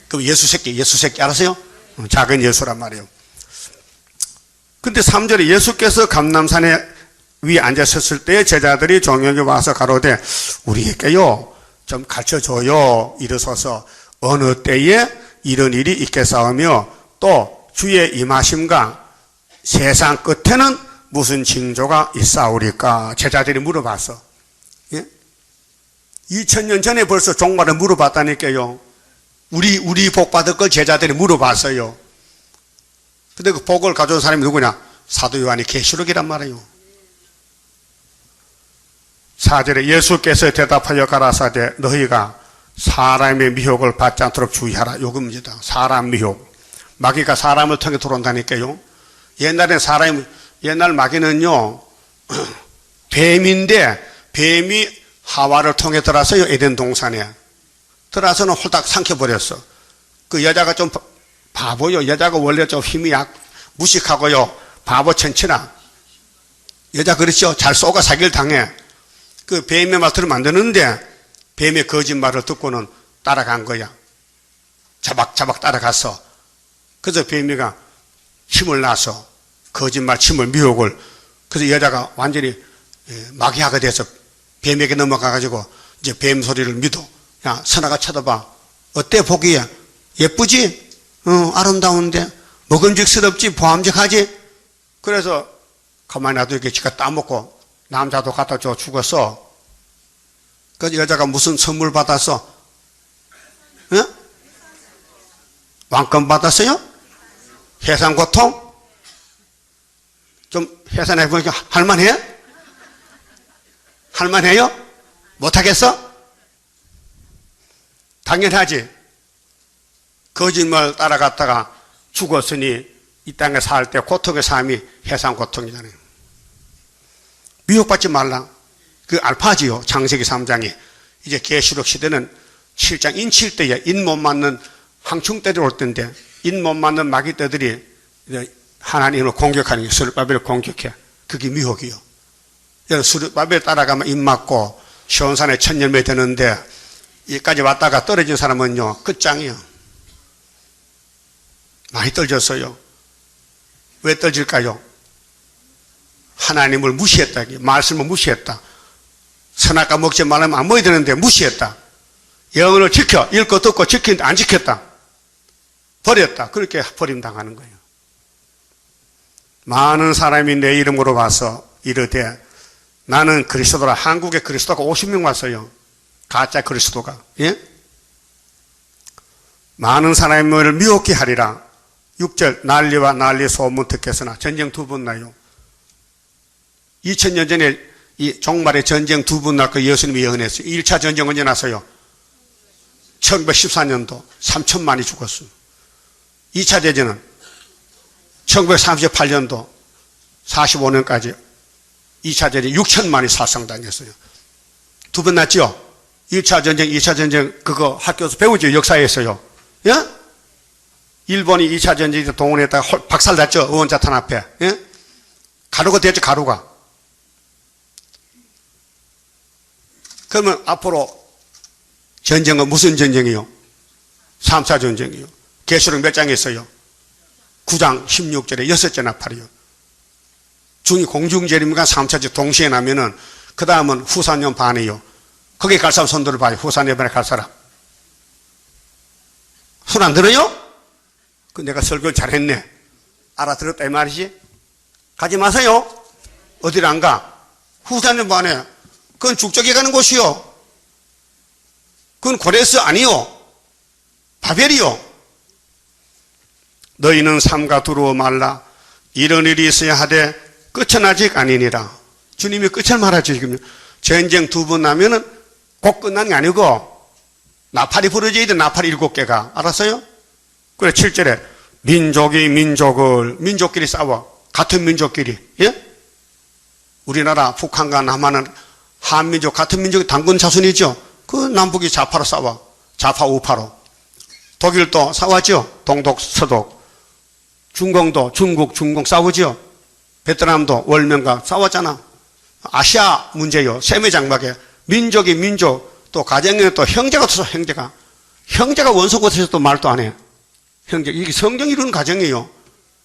그럼 예수 새끼 알았어요? 작은 예수란 말이에요. 근데 3절에 예수께서 감람산에 위에 앉으셨을 때 제자들이 종역에 와서 가로되 우리에게요 좀 가르쳐줘요. 일어서서 어느 때에 이런 일이 있겠사오며 또 주의 임하심과 세상 끝에는 무슨 징조가 있사오리까. 제자들이 물어봤어. 예? 2000년 전에 벌써 종말을 물어봤다니까요. 우리 복 받을 걸 제자들이 물어봤어요. 근데 그 복을 가져온 사람이 누구냐? 사도 요한이 계시록이란 말이에요. 4절에 예수께서 대답하여 가라사대 너희가 사람의 미혹을 받지 않도록 주의하라. 요겁니다. 사람 미혹. 마귀가 사람을 통해 들어온다니까요. 옛날 마귀는요 뱀인데 뱀이 하와를 통해 들어서요 에덴 동산에 들어서는 홀딱 삼켜버렸어. 그 여자가 좀 바보요. 여자가 원래 좀 힘이 무식하고요. 바보 천치라. 여자 그렇죠. 잘 쏘가 사기를 당해. 그 뱀의 말 들으면 안 되는데 뱀의 거짓말을 듣고는 따라간 거야. 자박 따라갔어. 그래서 뱀이가 힘을 나서 거짓말, 침을, 미혹을. 그래서 여자가 완전히 마귀하게 돼서 뱀에게 넘어가가지고 이제 뱀 소리를 믿어. 야, 선아가 쳐다봐. 어때 보기에? 예쁘지? 아름다운데? 먹음직스럽지? 보암직하지? 그래서 가만히 놔두고 이렇게 지가 따먹고 남자도 갖다 줘 죽었어. 그 여자가 무슨 선물 받았어? 응? 왕권 받았어요? 해산고통? 좀 해산해보니까 할만해? 할만해요? 못하겠어? 당연하지. 거짓말 따라갔다가 죽었으니 이 땅에 살 때 고통의 삶이 해상 고통이잖아요. 미혹받지 말라. 그 알파지요. 창세기 3장이. 이제 계시록 시대는 7장 인칠 때에 인 못 맞는 항충때들이 올 때인데 인 못 맞는 마귀떼들이 하나님을 공격하는 게 스룹바벨을 공격해. 그게 미혹이요. 스룹바벨 따라가면 인 맞고 시온산에 천년매 되는데 여기까지 왔다가 떨어진 사람은요 끝장이요. 많이 떨어졌어요. 왜 떨어질까요? 하나님을 무시했다. 말씀을 무시했다. 선악과 먹지 말라면 안 먹어야 되는데 무시했다. 영혼을 지켜 읽고 듣고 지키는데 안 지켰다. 버렸다. 그렇게 버림당하는 거예요. 많은 사람이 내 이름으로 와서 이르되 나는 그리스도라. 한국에 그리스도가 50명 왔어요. 가짜 그리스도가. 예? 많은 사람을 미혹게 하리라. 6절 난리와 난리 소문 듣겠으나 전쟁 두 번 나요. 2000년 전에 이 종말의 전쟁 두 번 날 거 예수님이 예언했어요. 1차 전쟁 언제 났어요? 1914년도 3천만이 죽었어요. 2차 대전은 1938년도 45년까지 2차 전쟁 6천만이 살상당했어요. 두 번 났죠? 1차 전쟁, 2차 전쟁 그거 학교에서 배우죠? 역사에서요. 예? 일본이 2차 전쟁에서 동원했다가 박살났죠? 의원자탄 앞에. 예? 가루가 됐죠? 가루가. 그러면 앞으로 전쟁은 무슨 전쟁이요? 3차 전쟁이요. 계시록 몇 장에 있어요? 9장 16절에 6째 나팔이요. 중이 공중재림과 3차전 동시에 나면은 그 다음은 후산년 반이요. 거기 갈 사람 손들어 봐요. 후산년 반에 갈 사람. 손 안 들어요? 그 내가 설교를 잘했네. 알아들었다 이 말이지? 가지 마세요. 어디를 안 가? 후산년 반에. 그건 죽적에 가는 곳이요. 그건 고레스 아니요. 바벨이요. 너희는 삼가 두루어 말라. 이런 일이 있어야 하되 끝은 아직 아니니라. 주님이 끝을 말하죠. 지금 전쟁 두 번 나면은 곧 끝난 게 아니고 나팔이 부러져야 돼. 나팔이 7개가. 알았어요? 그래 7절에 민족이 민족끼리 싸워. 같은 민족끼리. 예? 우리나라 북한과 남한은 한민족 같은 민족이 당근 자손이죠. 그 남북이 좌파로 싸워. 좌파 우파로. 독일도 싸웠죠. 동독 서독. 중공도 중국 싸우죠. 베트남도 월명과 싸웠잖아. 아시아 문제요. 세매장막에 민족이 민족 또 가정에 또 형제가 없어서 형제가 원수가 돼서 또 말도 안 해. 형제 이게 성경이 이루는 가정이에요.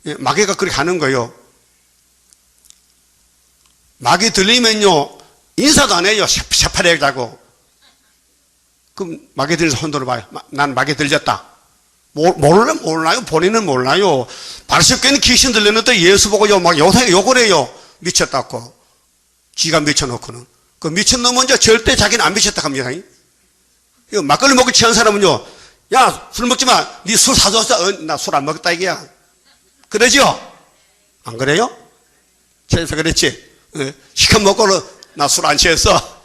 예, 마귀가 그렇게 하는 거예요. 마귀 들리면요 인사도 안 해요. 새파랗게 자고. 그럼 마귀 들려서 손 들어봐요. 난 마귀 들렸다. 몰라요. 본인은 몰라요. 바리새교는 귀신 들렸는데 예수 보고 막 욕을 해요. 미쳤다고. 지가 미쳐놓고는. 그 미친놈은 이제 절대 자기는 안 미쳤다 합니다. 이거 막걸리 먹고 취한 사람은요. 야, 술 먹지 마. 네 술 사줬어. 나 술 안 먹었다 이게야. 그러죠? 안 그래요? 그래서 그랬지. 시커 먹고 나 술 안 취했어.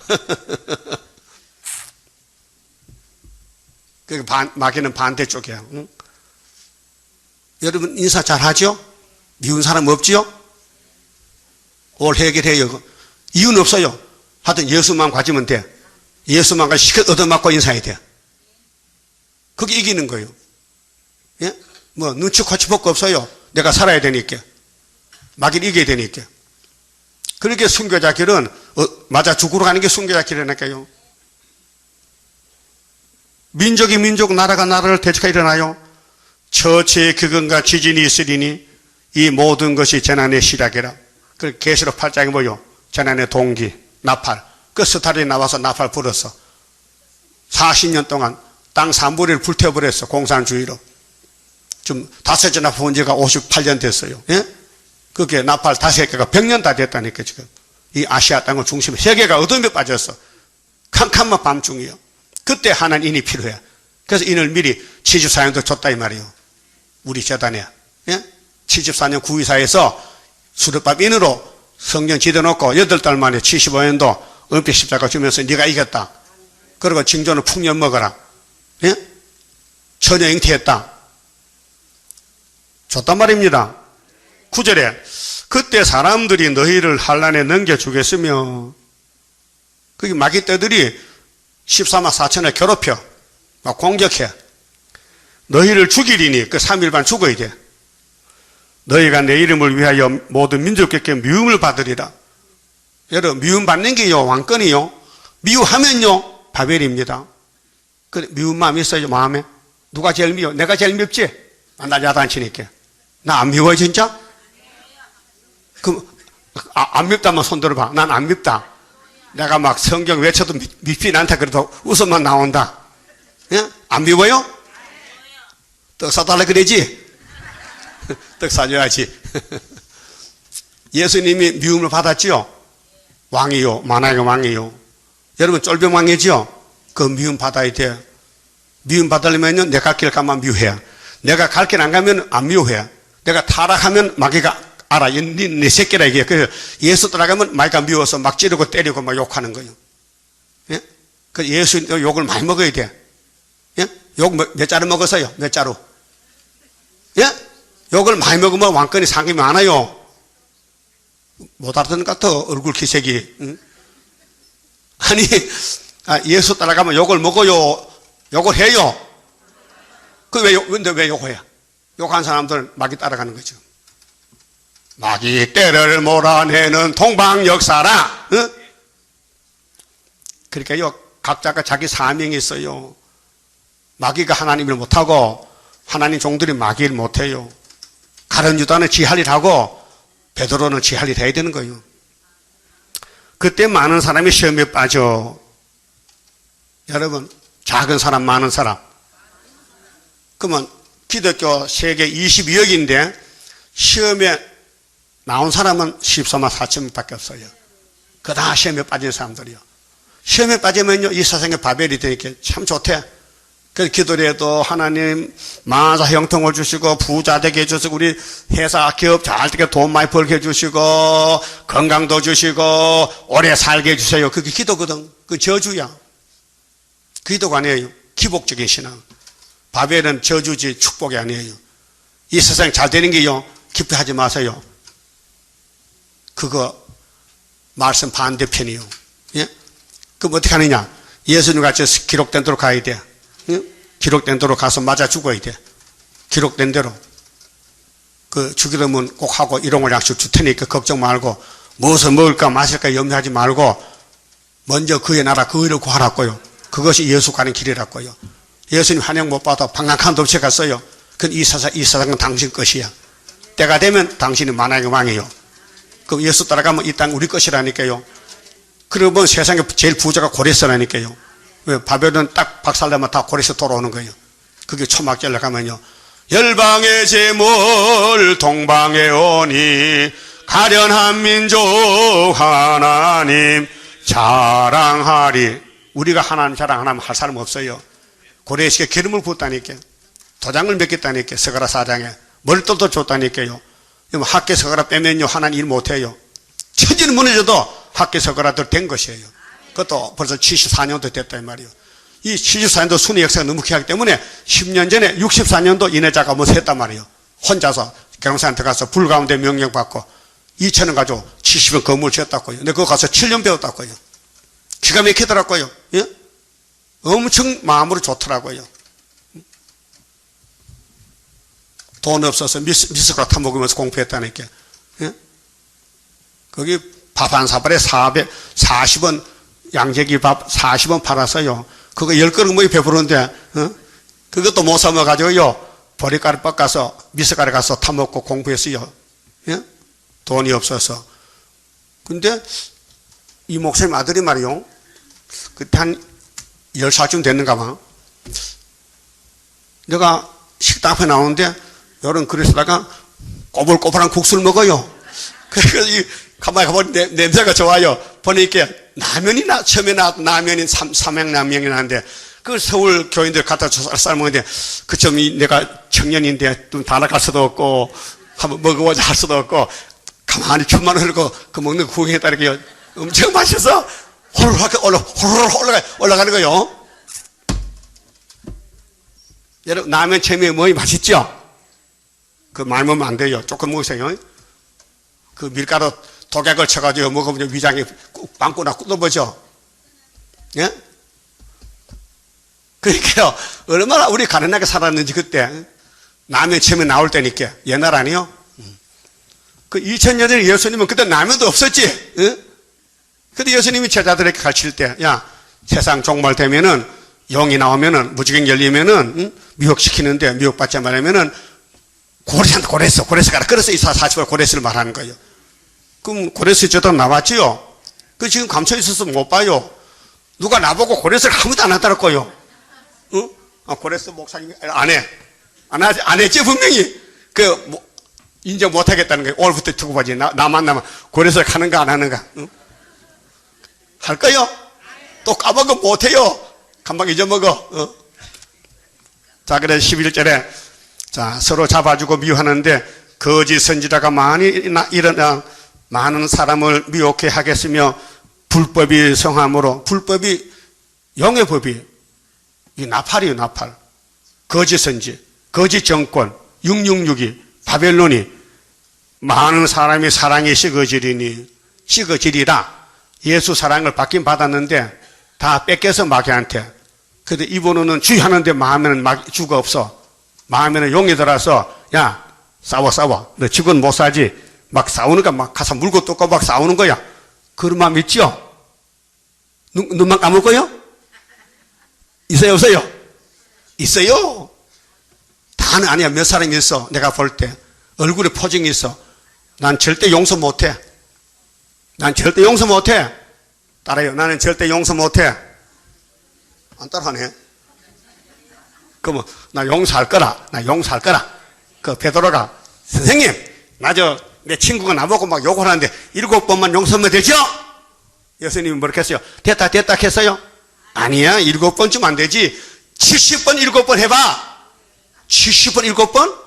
마귀는 반대쪽이야. 응? 여러분 인사 잘하죠? 미운 사람 없지요? 올 해결해요. 이유는 없어요. 하여튼 예수만 가지면 돼. 예수만 가지고 시컷 얻어맞고 인사해야 돼. 그게 이기는 거예요. 예? 뭐 눈치 코치 볼 거 없어요. 내가 살아야 되니까. 마귀를 이겨야 되니까. 그렇게 순교자 길은 맞아 죽으러 가는 게 순교자 길이니까요. 민족이 민족, 나라가 나라를 대적하여 일어나요. 처치의 기근과 지진이 있으리니 이 모든 것이 재난의 시작이라. 그 계시록 8장이 뭐요? 재난의 동기, 나팔. 그 스타일이 나와서 나팔 불었어. 40년 동안 땅 3분의 1 불태워버렸어. 공산주의로. 지금 5째 나팔 본 지가 58년 됐어요. 예? 그게 나팔 5개가 100년 다 됐다니까 지금. 이 아시아 땅의 중심에 세계가 어둠에 빠졌어. 캄캄한 밤중이요. 그때 하나님이 필요해. 그래서 인을 미리 74년도 줬다 이 말이에요. 우리 재단에. 예? 74년 구의사에서 수르밥 인으로 성경 지어놓고 8달 만에 75년도 은빛 십자가 주면서 네가 이겼다. 그리고 징조는 풍년 먹어라. 예? 전혀 잉태했다. 줬단 말입니다. 9절에 그때 사람들이 너희를 환란에 넘겨주겠으며, 거기 마귀 떼들이 14만 4천을 괴롭혀 막 공격해 너희를 죽이리니 그 3일 반 죽어야 돼. 너희가 내 이름을 위하여 모든 민족에게 미움을 받으리라. 여러분, 미움 받는 게요 왕권이요, 미워하면요 바벨입니다. 그 미운 마음 있어요? 마음에 누가 제일 미워? 내가 제일 밉지? 나 야단치니까. 나 안 미워 진짜? 그럼 안 밉다면 손 들어봐. 난 안 밉다. 내가 막 성경 외쳐도 밉진 않다 그래도 웃음만 나온다. 예? 안 미워요? 떡 사달라 그러지? 떡 사줘야지. 예수님이 미움을 받았지요? 왕이요, 만왕의 왕이요. 여러분 쫄병 왕이지요? 그 미움 받아야 돼. 미움 받으려면요 내 갈 길 가면 미워해. 내가 갈 길 안 가면 안 미워해. 내가 타락하면 마귀가 알아. 네 새끼라 이게. 그래서 예수 따라가면 마귀가 미워서 막 찌르고 때리고 막 욕하는 거예요. 예? 그 예수 욕을 많이 먹어야 돼. 예? 욕 몇 자루 먹었어요? 몇 자루? 예? 욕을 많이 먹으면 왕권이 상금이 많아요. 못 알아듣는 것 같아, 얼굴 기색이. 응? 아니, 예수 따라가면 욕을 먹어요? 욕을 해요? 근데 왜 욕해요? 욕한 사람들 마귀 따라가는 거죠. 마귀 때를 몰아내는 동방역사라. 응? 그러니까요, 각자가 자기 사명이 있어요. 마귀가 하나님을 못하고, 하나님 종들이 마귀를 못해요. 가룟 유다는 지 할 일 하고, 베드로는 지 할 일 해야 되는 거예요. 그때 많은 사람이 시험에 빠져. 여러분, 작은 사람, 많은 사람. 그러면 기독교 세계 22억인데 시험에 나온 사람은 14만 4천 밖에 없어요. 그 다 시험에 빠진 사람들이요. 시험에 빠지면요, 이 세상에 바벨이 되니까 참 좋대. 그래서 기도를 해도 하나님 만사 형통을 주시고 부자 되게 해주시고 우리 회사 기업 잘 되게 돈 많이 벌게 해주시고 건강도 주시고 오래 살게 해주세요. 그게 기도거든. 그 저주야. 그 기도가 아니에요. 기복적인 신앙. 바벨은 저주지 축복이 아니에요. 이 세상 잘 되는 게요, 기뻐하지 마세요. 그거 말씀 반대편이요. 예? 그럼 어떻게 하느냐? 예수님 같이 기록된 대로 가야 돼. 예? 기록된 대로 가서 맞아 죽어야 돼. 기록된 대로. 그 죽이려면 꼭 하고 일용할 약속 줄 테니까 걱정 말고 무엇을 먹을까 마실까 염려하지 말고 먼저 그의 나라 그 의를 구하라고요. 그것이 예수 가는 길이라고요. 예수님 환영 못 받아 방랑한 데 갔어요. 그건 이 세상은 당신 것이야. 때가 되면 당신이 만왕의 왕이에요. 그럼 예수 따라가면 이 땅 우리 것이라니까요. 그러면 세상에 제일 부자가 고레스라니까요. 왜? 바벨은 딱 박살나면 다 고레스 돌아오는 거예요. 그게 초막절에 가면요. 열방의 재물 동방에 오니 가련한 민족 하나님 자랑하리. 우리가 하나님 자랑하면 할 사람 없어요. 고레스에 기름을 붓다니까. 도장을 맺겠다니까. 서가라 4장에 머리돌도 줬다니까요. 학계 서가라 빼면요 하나님 일 못해요. 천지는 무너져도 학계 서가라도 된 것이에요. 그것도 벌써 74년도 됐다 이 말이에요. 이 74년도 순회 역사가 너무 귀하기 때문에 10년 전에 64년도 이내자가 뭐 했단 말이에요. 혼자서 경산 들어가서 불 가운데 명령받고 2천원 가지고 70원 건물 지었다고요. 근데 그거 가서 7년 배웠다고요. 기가 막히더라고요. 예? 엄청 마음으로 좋더라고요. 돈 없어서 미스크라 타먹으면서 공부했다니까. 예? 거기 밥 한 사발에 440원 양재기 밥 40원 팔았어요. 그거 10그릇 뭐이 배부른데, 어? 그것도 못 사먹어가지고요. 보리가루 볶아서 미숫가루 가서 타먹고 공부했어요. 예? 돈이 없어서. 근데 이 목사님 아들이 말이요. 그때 한 10살쯤 됐는가 봐. 내가 식당 앞에 나오는데 요런 그릇에다가 꼬불꼬불한 국수를 먹어요. 그래서 가만히 가보니 냄새가 좋아요. 보니까 라면이 처음에 라면이 삼양라면이 나는데 그 서울 교인들 갖다 줘서 삶았는데 그점 내가 청년인데 좀 달아갈 수도 없고 한번 먹어보자 할 수도 없고 가만히 춤만 흘고 그 먹는 거 구경했다 이렇게 엄청 맛있어서 홀로 올라가는 거요. 여러분 라면 처음에 뭐이 맛있죠? 그 많이 먹으면 안 돼요. 조금 먹으세요. 그 밀가루 독약을 쳐가지고 먹으면 위장이 빵꾸나 뜯어버죠. 예? 그러니까요, 얼마나 우리 가난하게 살았는지 그때 라면 처음에 나올 때니까 옛날 아니요? 그 2000년 전에 예수님은 그때 라면도 없었지. 예? 근데 예수님이 제자들에게 가르칠 때, 야, 세상 종말 되면은 영이 나오면은 무지개 열리면은 미혹시키는데 미혹받지 말으면은 고레스 가라. 그래서 이사 40월 고레스를 말하는 거예요. 그럼 고레스 저도 나왔지요. 그 지금 감춰 있어서 못 봐요. 누가 나보고 고레스를 아무도 안 하더라고요. 응? 아, 고레스 목사님이 안 했지 분명히. 인정 못 하겠다는 거예요. 오늘부터 두고 봐지. 나 만나면 고레스를 하는가 안 하는가. 응? 할 거요? 또 까먹으면 못 해요. 금방 잊어먹어. 자, 그래서 11절에 자, 서로 잡아주고 미워하는데 거짓 선지자가 많이 일어나 많은 사람을 미혹해 하겠으며 불법이 성함으로 불법이 영의 법이 이 나팔이에요. 나팔. 거짓 선지, 거짓 정권, 666이 바벨론이 많은 사람이 사랑이 식어지리라. 예수 사랑을 받긴 받았는데 다 뺏겨서 마귀한테. 근데 이번에는 주의하는데 마음에는 주가 없어. 마음에는 용이 들어서 야 싸워 너 지금 못 사지. 막 싸우니까 막 가서 물고 뜯고 막 싸우는 거야. 그런 마음 있죠? 눈만 감을 거요? 있어요 없어요? 있어요. 다는 아니야. 몇 사람이 있어. 내가 볼 때 얼굴에 포징이 있어. 난 절대 용서 못해. 따라요. 나는 절대 용서 못해. 안 따라하네. 그러면 나 용서할 거라. 그 베드로가 선생님, 내 친구가 나보고 막 욕을 하는데 7번만 용서하면 되죠? 예수님이 뭐렇게 했어요? 됐다 했어요? 아니야. 7번쯤 안 되지. 70번 7번 해봐. 70번 7번?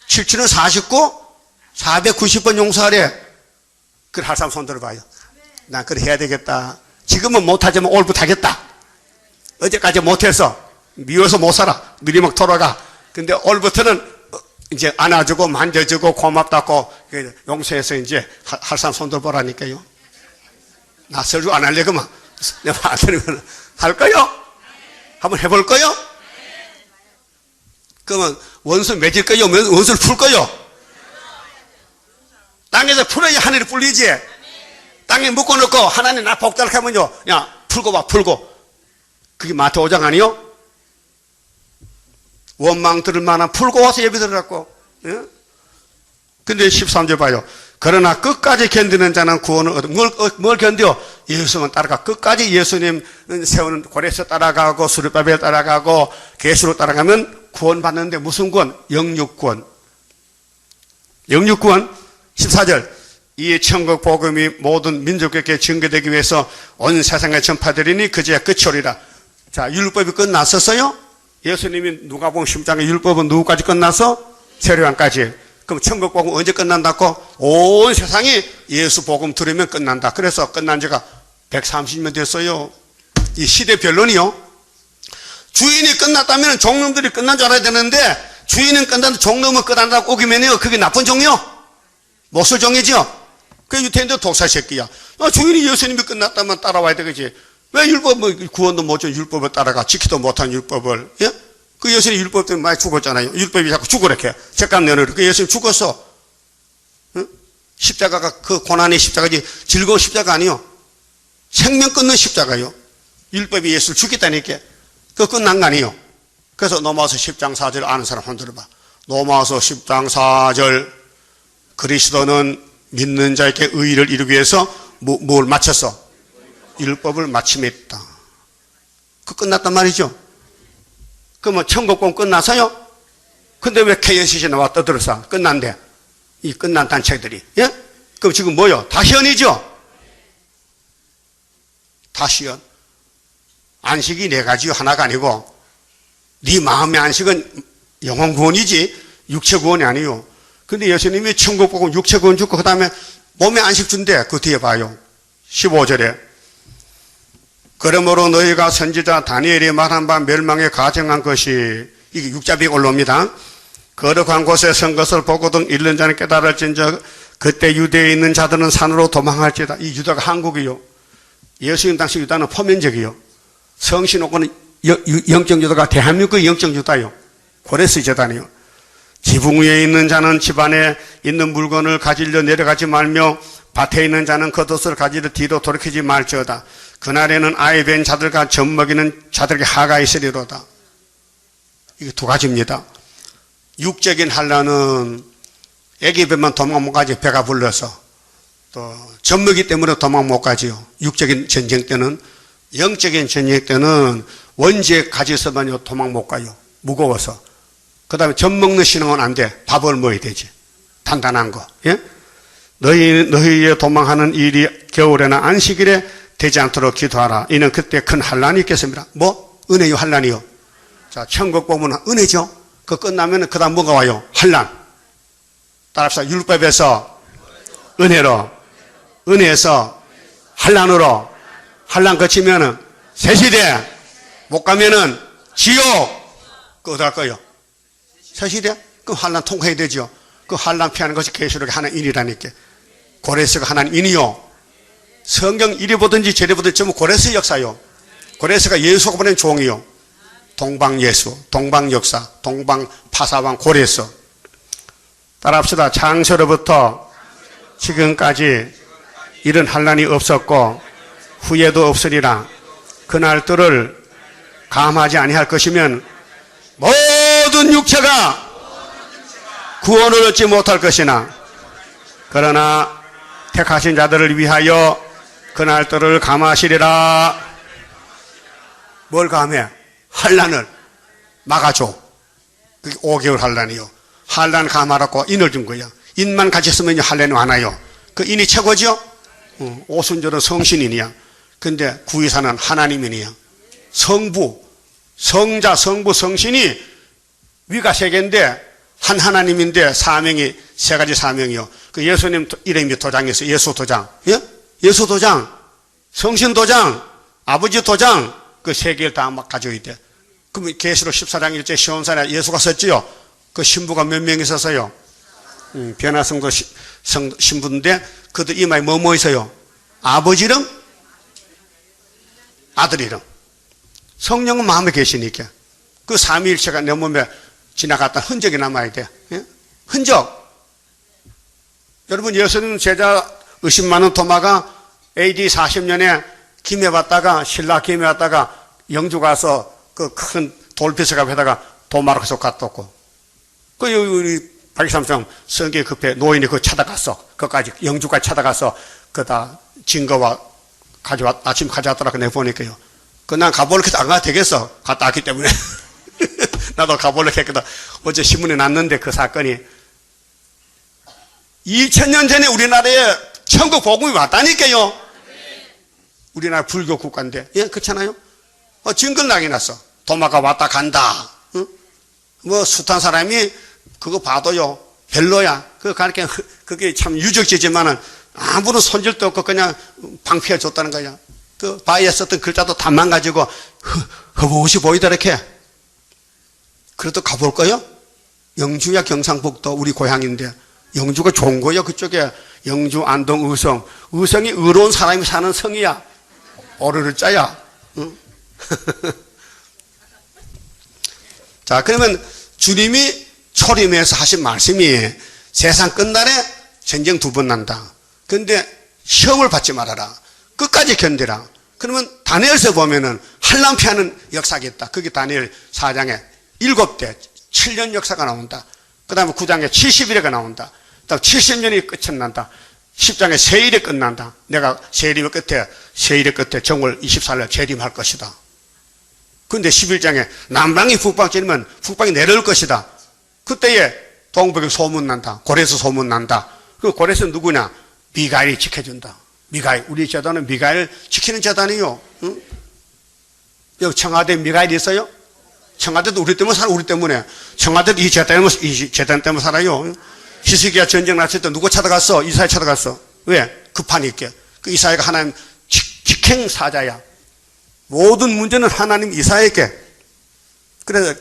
7칠은 49? 490번 용서하래. 그래 할 사람 손 들어봐요. 난 그래 해야 되겠다. 지금은 못하지만 오늘부터 하겠다. 어제까지 못해서 미워서 못 살아. 느리막 돌아가. 근데 오늘부터는 이제 안아주고 만져주고 고맙다고 용서해서 이제 할 사람 손 들어보라니까요. 나 설교 안 하려고만. 내가 안 들으면 할 거요? 한번 해볼 거요? 그러면 원수 맺을 거요? 원수를 풀 거요? 땅에서 풀어야 하늘이 풀리지. 땅에 묶어놓고 하나님 나 복달게 하면요. 야 풀고 봐 풀고. 그게 마태 5장 아니요? 원망 들을 만한 풀고 와서 예배 드리라고. 예? 근데 13절 봐요. 그러나 끝까지 견디는 자는 구원을 얻어. 뭘 견뎌? 예수만 따라가. 끝까지 예수님 세우는 고레스 따라가고 수르바벨 따라가고 계수로 따라가면 구원 받는데 무슨 구원? 영육구원. 14절. 이 천국 복음이 모든 민족에게 증거되기 위해서 온 세상에 전파되리니 그제야 끝이 오리라. 자, 율법이 끝났었어요? 예수님이 누가복음 10장의 율법은 누구까지 끝나서? 세례요한까지. 그럼 천국 복음 언제 끝난다고? 온 세상이 예수 복음 들으면 끝난다. 그래서 끝난 지가 130년 됐어요. 이 시대 변론이요. 주인이 끝났다면 종놈들이 끝난 줄 알아야 되는데 주인은 끝났는데 종놈은 끝난다고 우기면요. 그게 나쁜 종이요? 못쓸 종이죠? 그 유태인도 독사 새끼야. 주인이 예수님이 끝났다면 따라와야 되겠지. 왜 구원도 못준 율법을 따라가? 지키도 못한 율법을. 예? 그 예수님 율법 때문에 많이 죽었잖아요. 율법이 자꾸 죽으래게. 책감 내놓으래. 그 예수님 죽었어. 응? 십자가가 그 고난의 십자가지 즐거운 십자가 아니요. 생명 끊는 십자가요. 율법이 예수를 죽였다니까. 그거 끝난 거 아니요. 그래서 로마서 10장 4절 아는 사람 한번 들어봐. 로마서 10장 4절 그리스도는 믿는 자에게 의의를 이루기 위해서 뭘 마쳤어? 율법을 마침했다. 그 끝났단 말이죠. 그러면 천국권 끝나서요? 근데 왜 KNCC 나와 떠들어서 끝난대? 이 끝난 단체들이. 예? 그럼 지금 뭐요? 다 희연이죠? 다 희연. 안식이 4가지요. 하나가 아니고 네 마음의 안식은 영혼 구원이지 육체 구원이 아니요. 근데 예수님이 천국 복음 육체 구원 주고 그 다음에 몸에 안식 준대. 그 뒤에 봐요. 15절에 그러므로 너희가 선지자 다니엘이 말한 바 멸망에 가정한 것이 이게 육자비가 올라옵니다. 거룩한 곳에 선 것을 보거든 잃는 자는 깨달을진저 그때 유대에 있는 자들은 산으로 도망할지다. 이 유다가 한국이요. 예수님 당시 유다는 포면적이요. 성신 오고는 영적 유다가 대한민국의 영적 유다요. 고레스 재단이요. 지붕 위에 있는 자는 집안에 있는 물건을 가지려 내려가지 말며 밭에 있는 자는 겉옷을 가지려 뒤로 돌이키지 말지어다. 그날에는 아이 된 자들과 젖 먹이는 자들에게 하가 있으리로다. 이게 두 가지입니다. 육적인 환난은 애기 배만 도망 못 가지. 배가 불러서 또 젖 먹이 때문에 도망 못 가지요. 육적인 전쟁 때는. 영적인 전쟁 때는 원지에 가지서만요 도망 못 가요. 무거워서. 그 다음에 젖 먹는 신앙은 안 돼. 밥을 먹어야 되지. 단단한 거. 예? 너희의 도망하는 일이 겨울에나 안식일에 되지 않도록 기도하라. 이는 그때 큰 환난이 있겠습니다. 뭐? 은혜요, 환난이요. 자, 천국 보면 은혜죠. 그 끝나면 그 다음 뭐가 와요? 환난. 따라합시다. 율법에서 은혜로, 은혜에서 환난으로, 환난 거치면은 새시대, 못 가면은 지옥. 그 어디 갈 거예요? 새시대? 그럼 환난 통과해야 되죠. 그 환난 피하는 것이 계시록의 하나님이라니까. 고레스가 하나님이요. 성경 이리 보든지 저리 보든지 전부 고레스 역사요. 고레스가 예수가 보낸 종이요. 동방예수, 동방역사, 동방파사왕 고레스. 따라합시다. 창세로부터 지금까지 이런 환난이 없었고 후에도 없으리라. 그날들을 감하지 아니할 것이면 모든 육체가 구원을 얻지 못할 것이나 그러나 택하신 자들을 위하여 그날들을 감하시리라. 뭘 감해? 환난을 막아줘. 그게 5개월 환난이요. 환난 감하라고 인을 준 거야. 인만 같이 있으면 환난이 많아요. 그 인이 최고죠? 오순절은 성신인이야. 근데 구의사는 하나님인이야. 성부, 성자, 성부, 성신이 위가 세 개인데 한 하나님인데 사명이 세 가지 사명이요. 그 예수님 이름이 도장이었어요. 예수 도장. 예? 예수 도장, 성신 도장, 아버지 도장, 그 세 개를 다 막 가져야 돼. 그럼 계시록 14장 1절 시온산에 예수가 썼지요. 그 신부가 몇 명 있었어요? 변화성도 신부인데 그들 이마에 뭐뭐 있어요? 아버지 이름, 아들 이름. 성령은 마음에 계시니까 그 삼위일체가 내 몸에 지나갔다 흔적이 남아야 돼. 예? 흔적. 여러분 예수님 제자 의심 많은 도마가 AD 40년에 김해 왔다가 신라 김해 왔다가 영주 가서 그 큰 돌피서가 회다가 도마로 계속 갔었고 그 우리 박이삼성 성경에 급해 노인이 그거 찾아갔어. 그까지 영주까지 찾아가서 그다 증거와 가져왔 아침 가져왔더라고 내가 보니까요. 그 난 가볼래 안 가도 되겠어. 갔다 왔기 때문에 나도 가볼래 했거든. 어제 신문에 났는데 그 사건이 2000년 전에 우리나라에 천국 복음이 왔다니까요. 우리나라 불교 국가인데 예 그렇잖아요. 증거를 나게 났어. 도마가 왔다 간다. 응? 뭐 숱한 사람이 그거 봐도요 별로야. 그거 가르쳐 그게 참 유적지지만은 아무런 손질도 없고 그냥 방피해 줬다는 거야. 그 바위에 썼던 글자도 다 망가지고 허무시 보이더라 이렇게. 그래도 가볼 거요? 영주야 경상북도 우리 고향인데 영주가 좋은 거요. 그쪽에 영주 안동 의성. 의성이 의로운 사람이 사는 성이야. 오르를 짜야. 응? 자 그러면 주님이 초림에서 하신 말씀이 세상 끝날에 전쟁 2번 난다. 그런데 시험을 받지 말아라. 끝까지 견디라. 그러면 다니엘서 보면은 환난 피하는 역사겠다. 그게 다니엘 4장에 7대 7년 역사가 나온다. 그 다음에 9장에 70일에가 나온다. 그 다음 70년이 끝이 난다. 10장에 세일이 끝난다. 내가 세일의 끝에 정월 24일 재림할 것이다. 그런데 11장에 남방이 북방 찌르면 북방이 내려올 것이다. 그때에 동북에 소문난다. 고레스 소문난다. 그 고레스 누구냐? 미가엘이 지켜준다. 미가엘. 우리 재단은 미가엘 지키는 재단이요. 응? 여기 청와대에 미가엘이 있어요? 청와대도 우리 때문에 살아. 우리 때문에. 청와대도 이 재단 때문에 살아요. 히스기야 전쟁 났을 때 누구 찾아갔어? 이사야 찾아갔어. 왜? 급하니까. 그 이사야가 하나님 직행사자야. 모든 문제는 하나님 이사야에게. 그래서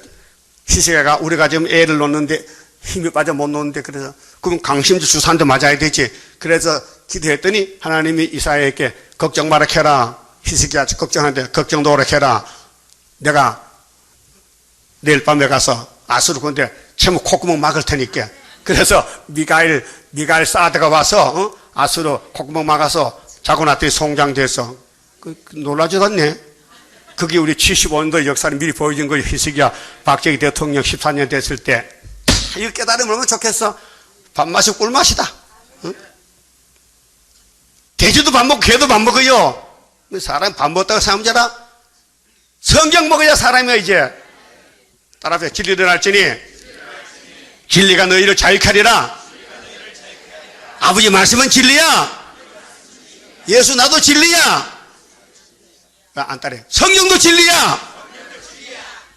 히스기야가 우리가 지금 애를 놓는데 힘이 빠져 못 노는데, 그래서 그럼 강심주 주사 한 대 맞아야 되지. 그래서 기도했더니 하나님이 이사야에게 걱정 마라 해라. 히스기야 걱정하는데 걱정도 오래 해라. 내가 내일 밤에 가서 아수르 군대 채무 콧구멍 막을 테니까. 그래서 미가엘 사드가 와서 아수르 콧구멍 막아서 자고 났더니 송장돼서 놀라지도 않네. 그게 우리 75년도 역사를 미리 보여준 거예요. 히스기야 박정희 대통령 14년 됐을 때. 이걸 깨달으면 얼마나 좋겠어. 밥맛이 꿀맛이다. 응? 돼지도 밥 먹고 개도 밥 먹어요. 사람 밥 먹다가 사람 자라. 성경 먹어야 사람이야 이제. 따라서 진리를 알지니 진리가 너희를 자유케 하리라. 아버지 말씀은 진리야. 예수 나도 진리야. 안 따래. 성경도 진리야.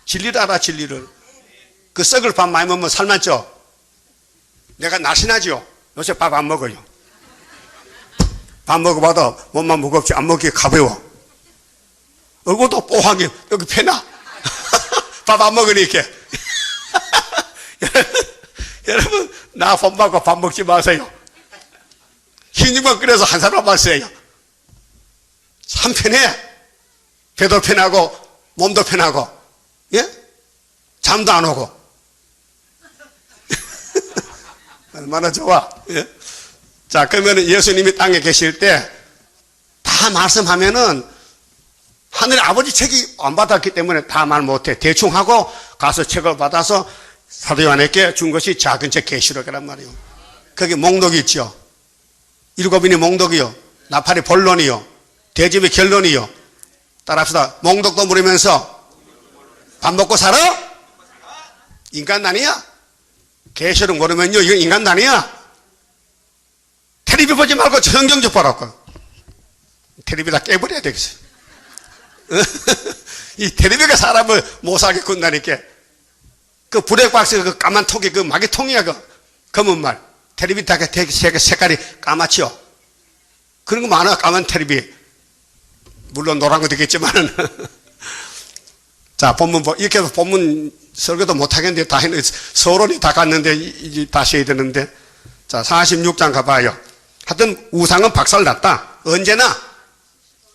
진리를 알아. 진리를. 그 썩을 밥 많이 먹으면 살만 쪄. 내가 날씬하죠. 요새 밥 안 먹어요. 밥 먹어봐도 몸만 무겁지 안 먹기에 가벼워. 얼굴도 뽀하게 여기 패나. 밥 안 먹으니까. 여러분 나 밥 먹고 밥 먹지 마세요. 흰육만 끓여서 한 사람 마세요. 참 편해. 배도 편하고 몸도 편하고, 예? 잠도 안 오고. 얼마나 좋아. 예? 자, 그러면 예수님이 땅에 계실 때 다 말씀하면은 하늘의 아버지 책이 안 받았기 때문에 다 말 못해. 대충 하고 가서 책을 받아서 사도 요한에게 준 것이 작은 책 계시록이란 말이에요. 거기 목록이 있죠. 7인이 목록이요. 나팔이 본론이요. 대집이 결론이요. 따라합시다. 목록도 물으면서 밥 먹고 살아? 인간단이야? 계시록 모르면요 이건 인간단이야. 텔레비 보지 말고 성경 좀 보라고. 텔레비 다 깨버려야 되겠어요. 이 텔레비가 사람을 못 살게 군다니까. 그 브레이크박스 그 까만 통이 그 마개통이야. 그 검은 말 텔레비 다 색깔이 까맣죠. 그런 거 많아. 까만 텔레비. 물론 노란 것도 있겠지만은. 자, 본문 이렇게 해서 본문 설교도 못 하겠는데 다 했는데 서론이 다 갔는데 이제 다시 해야 되는데. 자, 46장 가봐요. 하여튼 우상은 박살났다. 언제나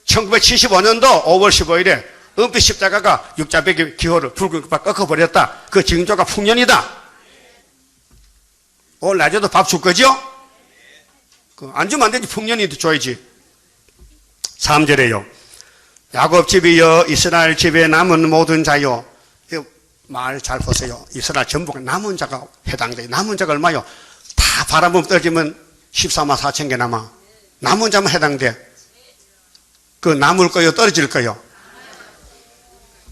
1975년도 5월 15일에 은빛 십자가가 육자백의 기호를 붉은 끝바 꺾어버렸다. 그 징조가 풍년이다. 오늘 낮에도 밥 줄 거죠? 안 주면 안 되지. 풍년이 줘야지. 3절에요. 야곱 집이여 이스라엘 집에 남은 모든 자요. 말 잘 보세요. 이스라엘 전부가 남은 자가 해당돼요. 남은 자가 얼마요? 다 바람을 떨어지면 14만 4천 개 남아. 남은 자만 해당돼. 그 남을 거요 떨어질 거요?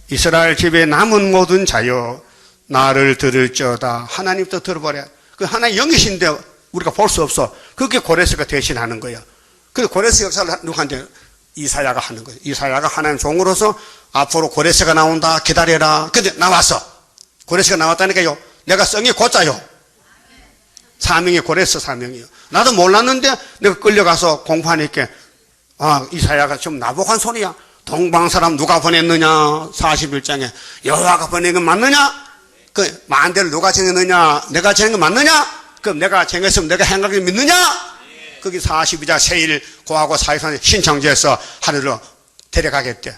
이스라엘 집에 남은 모든 자요 나를 들을지어다. 하나님도 들어버려. 그 하나님 영이신데 우리가 볼 수 없어. 그게 고레스가 대신하는 거예요. 그 고레스 역사를 누구한테? 이사야가 하는 거예요. 이사야가 하나님 종으로서 앞으로 고레스가 나온다 기다려라. 근데 나왔어. 고레스가 나왔다니까요. 내가 성이 곧자요. 사명이 고레스 사명이요. 나도 몰랐는데 내가 끌려가서 공부하니까 이사야가 좀 나복한 소리야. 동방 사람 누가 보냈느냐? 41장에 여호와가 보낸 건 맞느냐? 그 만대를 누가 정했느냐? 내가 정한 건 맞느냐? 그럼 내가 정했으면 내가 행하게 믿느냐? 거기 42장 세일 고하고 사회상 신청지에서 하늘로 데려가겠대.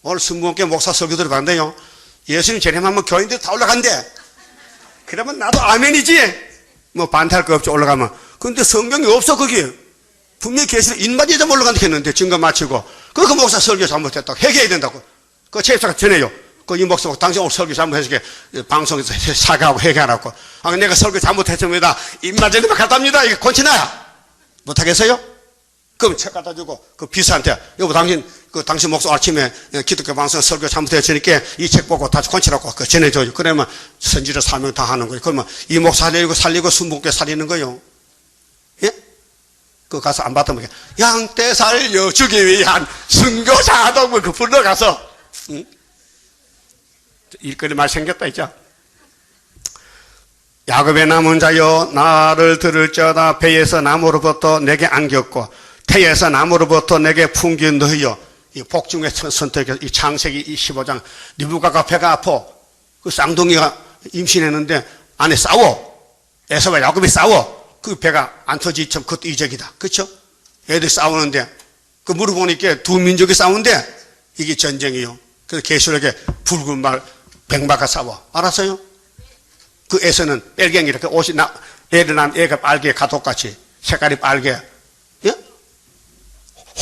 오늘 순복음교회 목사 설교 들어간대요. 예수님 재림하면 교인들 다 올라간대. 그러면 나도 아멘이지. 뭐 반대할 거 없죠. 올라가면. 근데 성경이 없어 거기. 분명히 계시록 인마디 좀 올라간다 했는데 증거 마치고 그 목사 설교 잘못했다고 회개해야 된다고. 그 체입사가 전해요. 그 이 목사 당신 오늘 설교 잘못해서 방송에서 사과하고 회개하라고. 내가 설교 잘못했습니다. 인마디만 갖답니다. 이게 권치나야. 못하겠어요? 그럼 책 갖다 주고 그 비서한테 여보 당신 목사 아침에 기독교 방송 설교 잘못했으니까 이 책 보고 다시 권치라고 그 전해줘요. 그러면 선지자 사명 다 하는 거예요. 그러면 이 목사 살리고 순복음교회 살리는 거예요. 예? 그 가서 안 받으면 양떼 살려주기 위한 순교자동을 그 불러가서 응? 일거리 말 생겼다 있죠. 야곱의 남은 자여 나를 들을지어다. 배에서 나무로부터 내게 안겼고 태에서 나무로부터 내게 풍긴 너희여. 이 복중의 선택에서 이 창세기 15장 리브가가 배가 아파. 그 쌍둥이가 임신했는데 안에 싸워. 에서와 야곱이 싸워. 그 배가 안 터지지 참 그것도 이적이다. 그렇죠? 애들이 싸우는데 그 물어보니까 두 민족이 싸우는데 이게 전쟁이요. 그래서 계시록에 붉은 말 백마가 싸워. 알았어요? 그 에서는 빨갱이 이렇게 옷이 애를 낳으면 애가 빨개 가독같이 색깔이 빨개. 예?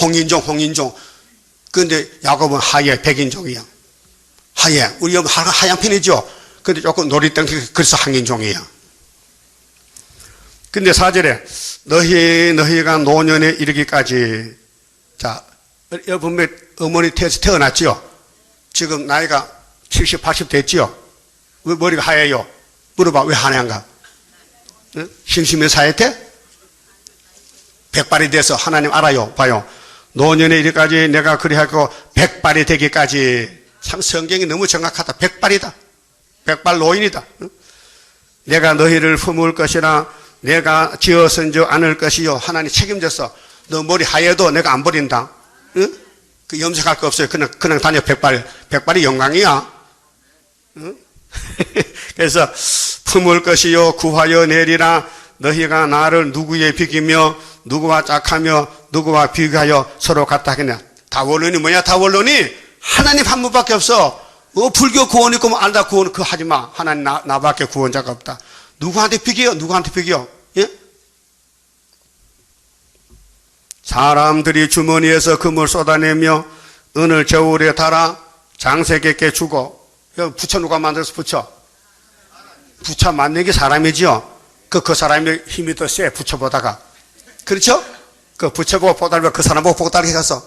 홍인종. 그런데 야곱은 하얘 백인종이야. 하얘. 우리 여기 하얀 편이죠. 근데 조금 노리던 그래서 항인종이야. 근데 4절에 너희가 노년에 이르기까지. 자, 여러분 어머니 태어났죠? 지금 나이가 70, 80 됐죠? 왜 머리가 하얘요? 물어봐. 왜 하얀가? 응? 심심해서 하얗대? 백발이 돼서 하나님 알아요. 봐요. 노년에 이르기까지 내가 그리하고 백발이 되기까지. 참 성경이 너무 정확하다. 백발이다. 백발 노인이다. 응? 내가 너희를 품을 것이라 내가 지어선지 않을 것이요. 하나님 책임져서 너 머리 하얘도 내가 안 버린다. 응? 그 염색할 거 없어요. 그냥 다녀. 백발이 영광이야. 응? 그래서 품을 것이요 구하여 내리라. 너희가 나를 누구에 비기며 누구와 짝하며 누구와 비교하여 서로 같다 하겠냐. 다원론이 뭐냐? 다원론이 하나님 한 분밖에 없어. 불교 구원 있고 뭐 알다 구원 그거 하지 마. 하나님 나밖에 구원자가 없다. 누구한테 비교요? 누구한테 비교? 예? 사람들이 주머니에서 금을 쏟아내며 은을 저울에 달아 장색에게 주고. 부처 누가 만들어서 부처? 부처 만든 게 사람이지요. 그 사람의 힘이 더 세, 부처보다가. 그렇죠? 그 부처 보고 복 달면 그 사람 보고 복 달게 가서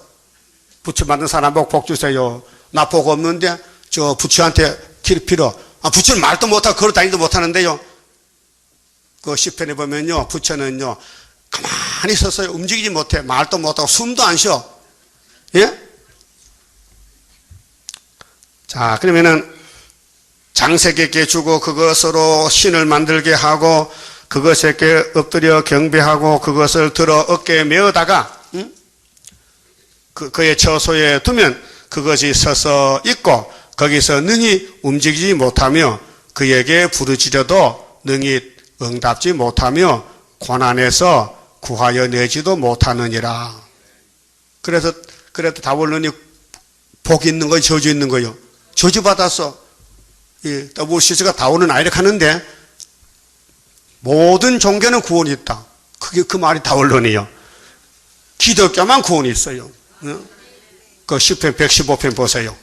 부처 만든 사람 보고 복 주세요. 나 복 없는데 저 부처한테 길 빌어. 부처는 말도 못하고 걸어 다니도 못하는데요. 그 시편에 보면요, 부처는요 가만히 서서요. 움직이지 못해. 말도 못하고 숨도 안 쉬어. 예? 자, 그러면은 장색에게 주고 그것으로 신을 만들게 하고 그것에게 엎드려 경배하고 그것을 들어 어깨에 메어다가 그의 처소에 두면 그것이 서서 있고 거기서 능히 움직이지 못하며 그에게 부르짖어도 능히 응답지 못하며 고난에서 구하여 내지도 못하느니라. 그래서 다원론이 복 있는 거예요, 저주 있는 거예요. 저주 받았어. WCC가 다원은 아이렇게 하는데 모든 종교는 구원이 있다. 그 말이 다원론이에요. 기독교만 구원이 있어요. 그 10편 115편 보세요.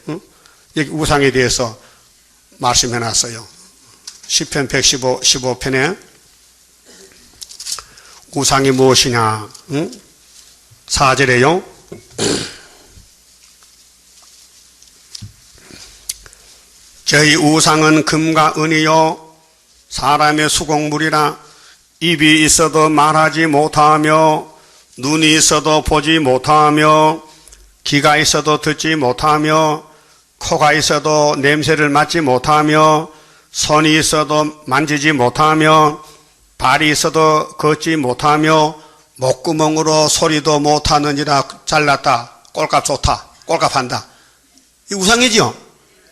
여기 우상에 대해서 말씀해 놨어요. 10편 115편에 우상이 무엇이냐? 4절에요. 저희 우상은 금과 은이요 사람의 수공물이라 입이 있어도 말하지 못하며 눈이 있어도 보지 못하며 귀가 있어도 듣지 못하며 코가 있어도 냄새를 맡지 못하며 손이 있어도 만지지 못하며 발이 있어도 걷지 못하며 목구멍으로 소리도 못하느니라. 잘났다. 꼴값 좋다. 꼴값한다. 이 우상이죠.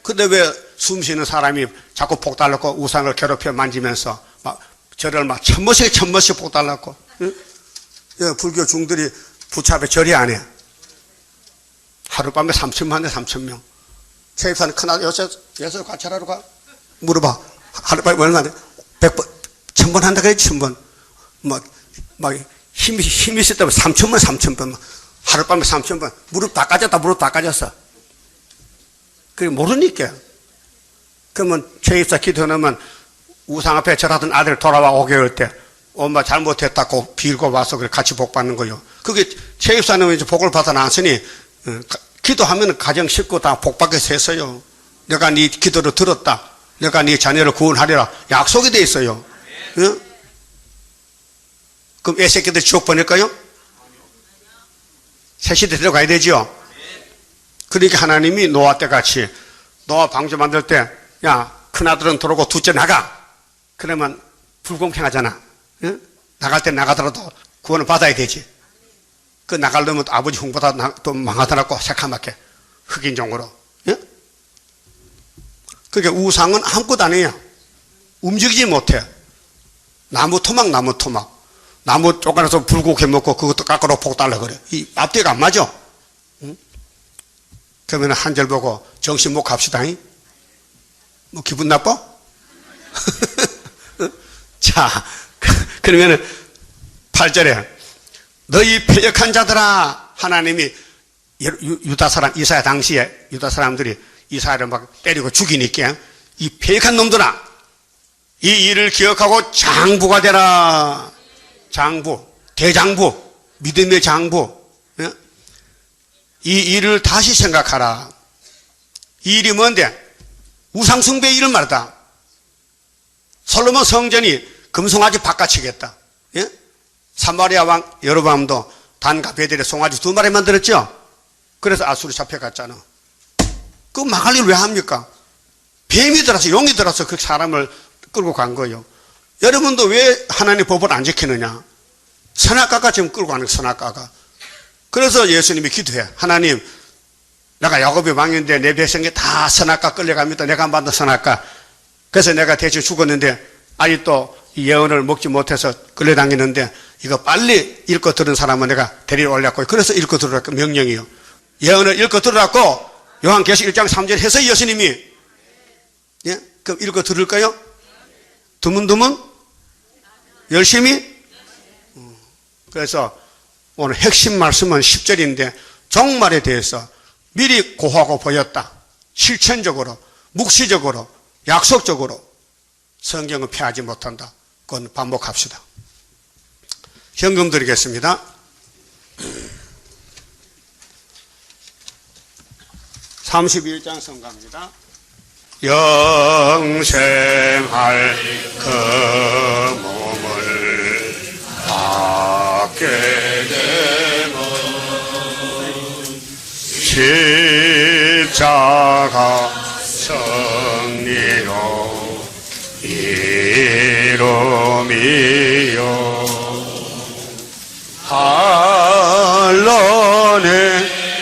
근데 왜 숨 쉬는 사람이 자꾸 복 달라고 우상을 괴롭혀 만지면서 절을 천번씩 복 달라고. 응? 불교 중들이 부처 앞에 절이 안 해. 하룻밤에 3천만 대 3천명. 세입사는 큰아들 여섯 관찰하러 물어봐. 하룻밤에 얼마나 100번 1000번 한다 그랬지. 1000번 힘이 있을 때면 3천번 하룻밤에 3천번 무릎 다 까졌어. 그게 모르니까. 그러면 최입사 기도하면 우상 앞에 절하던 아들 돌아와 5개월 때 엄마 잘못했다고 빌고 와서 같이 복 받는 거요. 그게 최입사는 이제 복을 받아 놨으니 기도하면 가정 식구 다 복 받게 했어요. 내가 네 기도를 들었다. 내가 네 자녀를 구원하리라. 약속이 돼 있어요. 응? 그럼 애새끼들 지옥 보낼까요? 새 시대 들어가야 되죠. 그러니까 하나님이 노아 때 같이 노아 방주 만들 때 야, 큰아들은 들어오고 둘째 나가. 그러면 불공평하잖아. 응? 나갈 때 나가더라도 구원을 받아야 되지. 그 나가려면 아버지 흉보다 또 망하더라고. 새카맣게 흑인종으로. 응? 그러니까 우상은 아무것도 아니에요. 움직이지 못해. 나무 토막. 나무 쪼가려서 불고 해먹고 그것도 깎으러 폭 달라 그래. 이 앞뒤가 안 맞아. 응? 그러면 한 절 보고 정신 못 갑시다. 뭐 기분 나빠? 자, 그러면은 8절에 너희 패역한 자들아, 하나님이 유다 사람, 이사야 당시에 유다 사람들이 이사야를 막 때리고 죽이니까 이 패역한 놈들아, 이 일을 기억하고 장부가 되라. 장부, 대장부, 믿음의 장부. 이 일을 다시 생각하라. 이 일이 뭔데? 우상숭배의 일을 말이다. 솔로몬 성전이 금송아지 바꿔치겠다. 예? 사마리아 왕 여로보암도 단과 베델에 송아지 2마리 만들었죠. 그래서 아수르 잡혀갔잖아. 그 망할 일 왜 합니까? 뱀이 들어서 용이 들어서 그 사람을 끌고 간 거예요. 여러분도 왜 하나님 법을 안 지키느냐? 선악과가 지금 끌고 가는 선악과가. 그래서 예수님이 기도해. 하나님, 내가 야곱의 왕인데 내 백성이 다 선악과 끌려갑니다. 내가 만든 선악과. 그래서 내가 대신 죽었는데 아직도 이 예언을 먹지 못해서 끌려다니는데 이거 빨리 읽고 들은 사람은 내가 데리러 올렸고, 그래서 읽고 들으라고 명령이요. 예언을 읽고 들으라고 요한계시록 1장 3절 해서 예수님이, 예? 그럼 읽고 들을까요? 드문드문? 열심히? 그래서 오늘 핵심 말씀은 10절인데 종말에 대해서 미리 고하고 보였다. 실천적으로, 묵시적으로, 약속적으로 성경은 피하지 못한다. 그건 반복합시다. 현금 드리겠습니다. 31장 성가입니다. 영생할 그 몸을 받게 되면 십자가 승리로 이름이요 한란의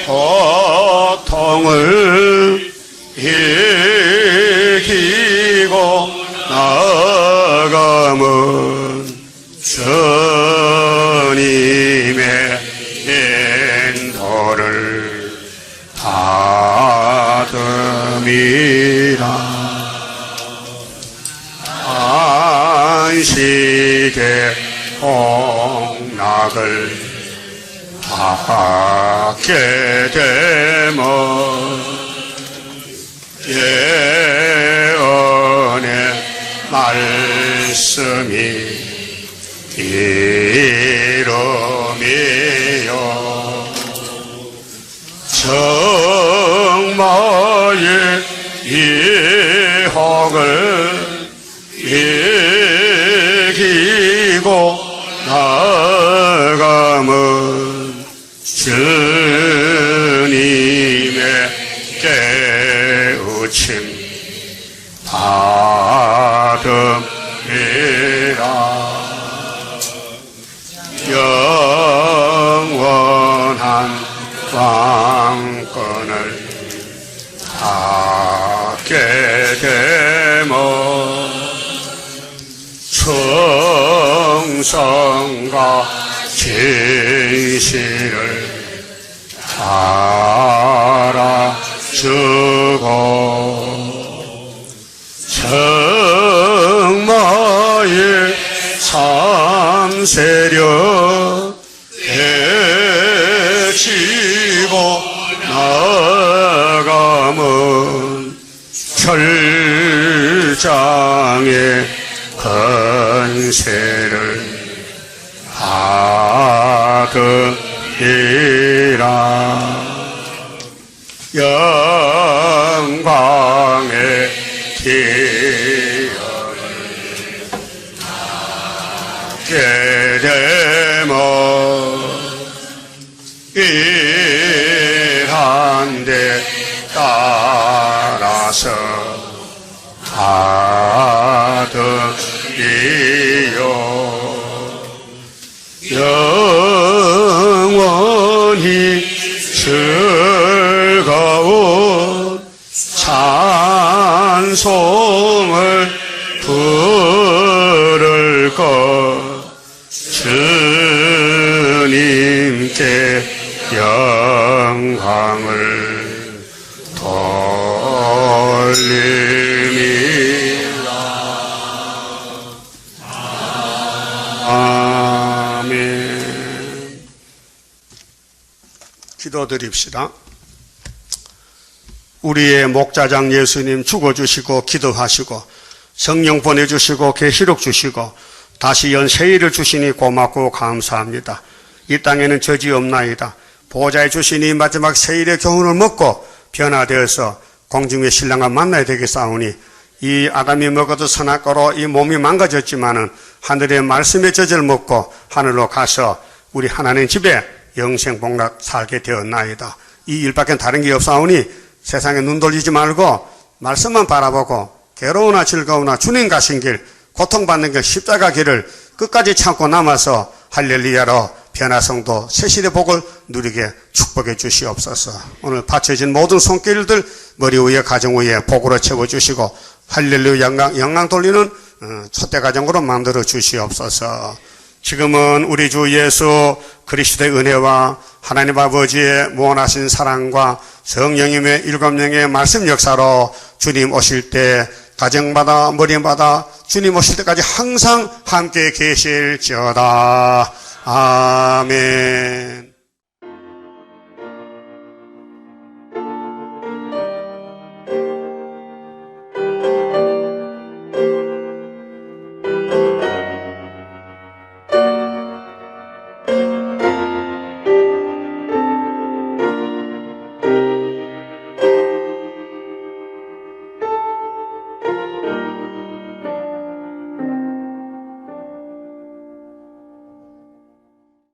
고통을 이기고 나가면 주님의 인도를 받음이라. 안식의 공락을 받게 되면 예언의 말씀이 이름이요 정마의 유혹을 이기고 나가면 주님의 깨우침 받음이라. 영원한 왕권을 받게 되면 충성과 진실을 알아주고 정마의 삼세력 해치고 나가면 철장의 건세를 받으리라. 영광의 기업을 받게 되면 일한 데 따라서 받으리요. 영원히 즐거운 찬송 기도드립시다. 우리의 목자장 예수님 죽어주시고 기도하시고 성령 보내주시고 계시록 주시고 다시 연세일을 주시니 고맙고 감사합니다. 이 땅에는 저지 없나이다. 보호자에 주시니 마지막 세일의 교훈을 먹고 변화되어서 공중의 신랑과 만나야 되겠사오니 이 아담이 먹어도 선악과로 이 몸이 망가졌지만은 하늘의 말씀의 젖을 먹고 하늘로 가서 우리 하나님 집에 영생복락 살게 되었나이다. 이 일밖에 다른 게 없사오니 세상에 눈 돌리지 말고 말씀만 바라보고 괴로우나 즐거우나 주님 가신 길, 고통받는 길, 십자가 길을 끝까지 참고 남아서 할렐루야로 변화성도 새시대 복을 누리게 축복해 주시옵소서. 오늘 바쳐진 모든 손길들 머리 위에 가정 위에 복으로 채워주시고 할렐루야 영광 돌리는 촛대 가정으로 만들어 주시옵소서. 지금은 우리 주 예수 그리스도의 은혜와 하나님 아버지의 무한하신 사랑과 성령님의 일곱 영의 말씀 역사로 주님 오실 때 가정마다 머리마다 주님 오실 때까지 항상 함께 계실지어다. 아멘.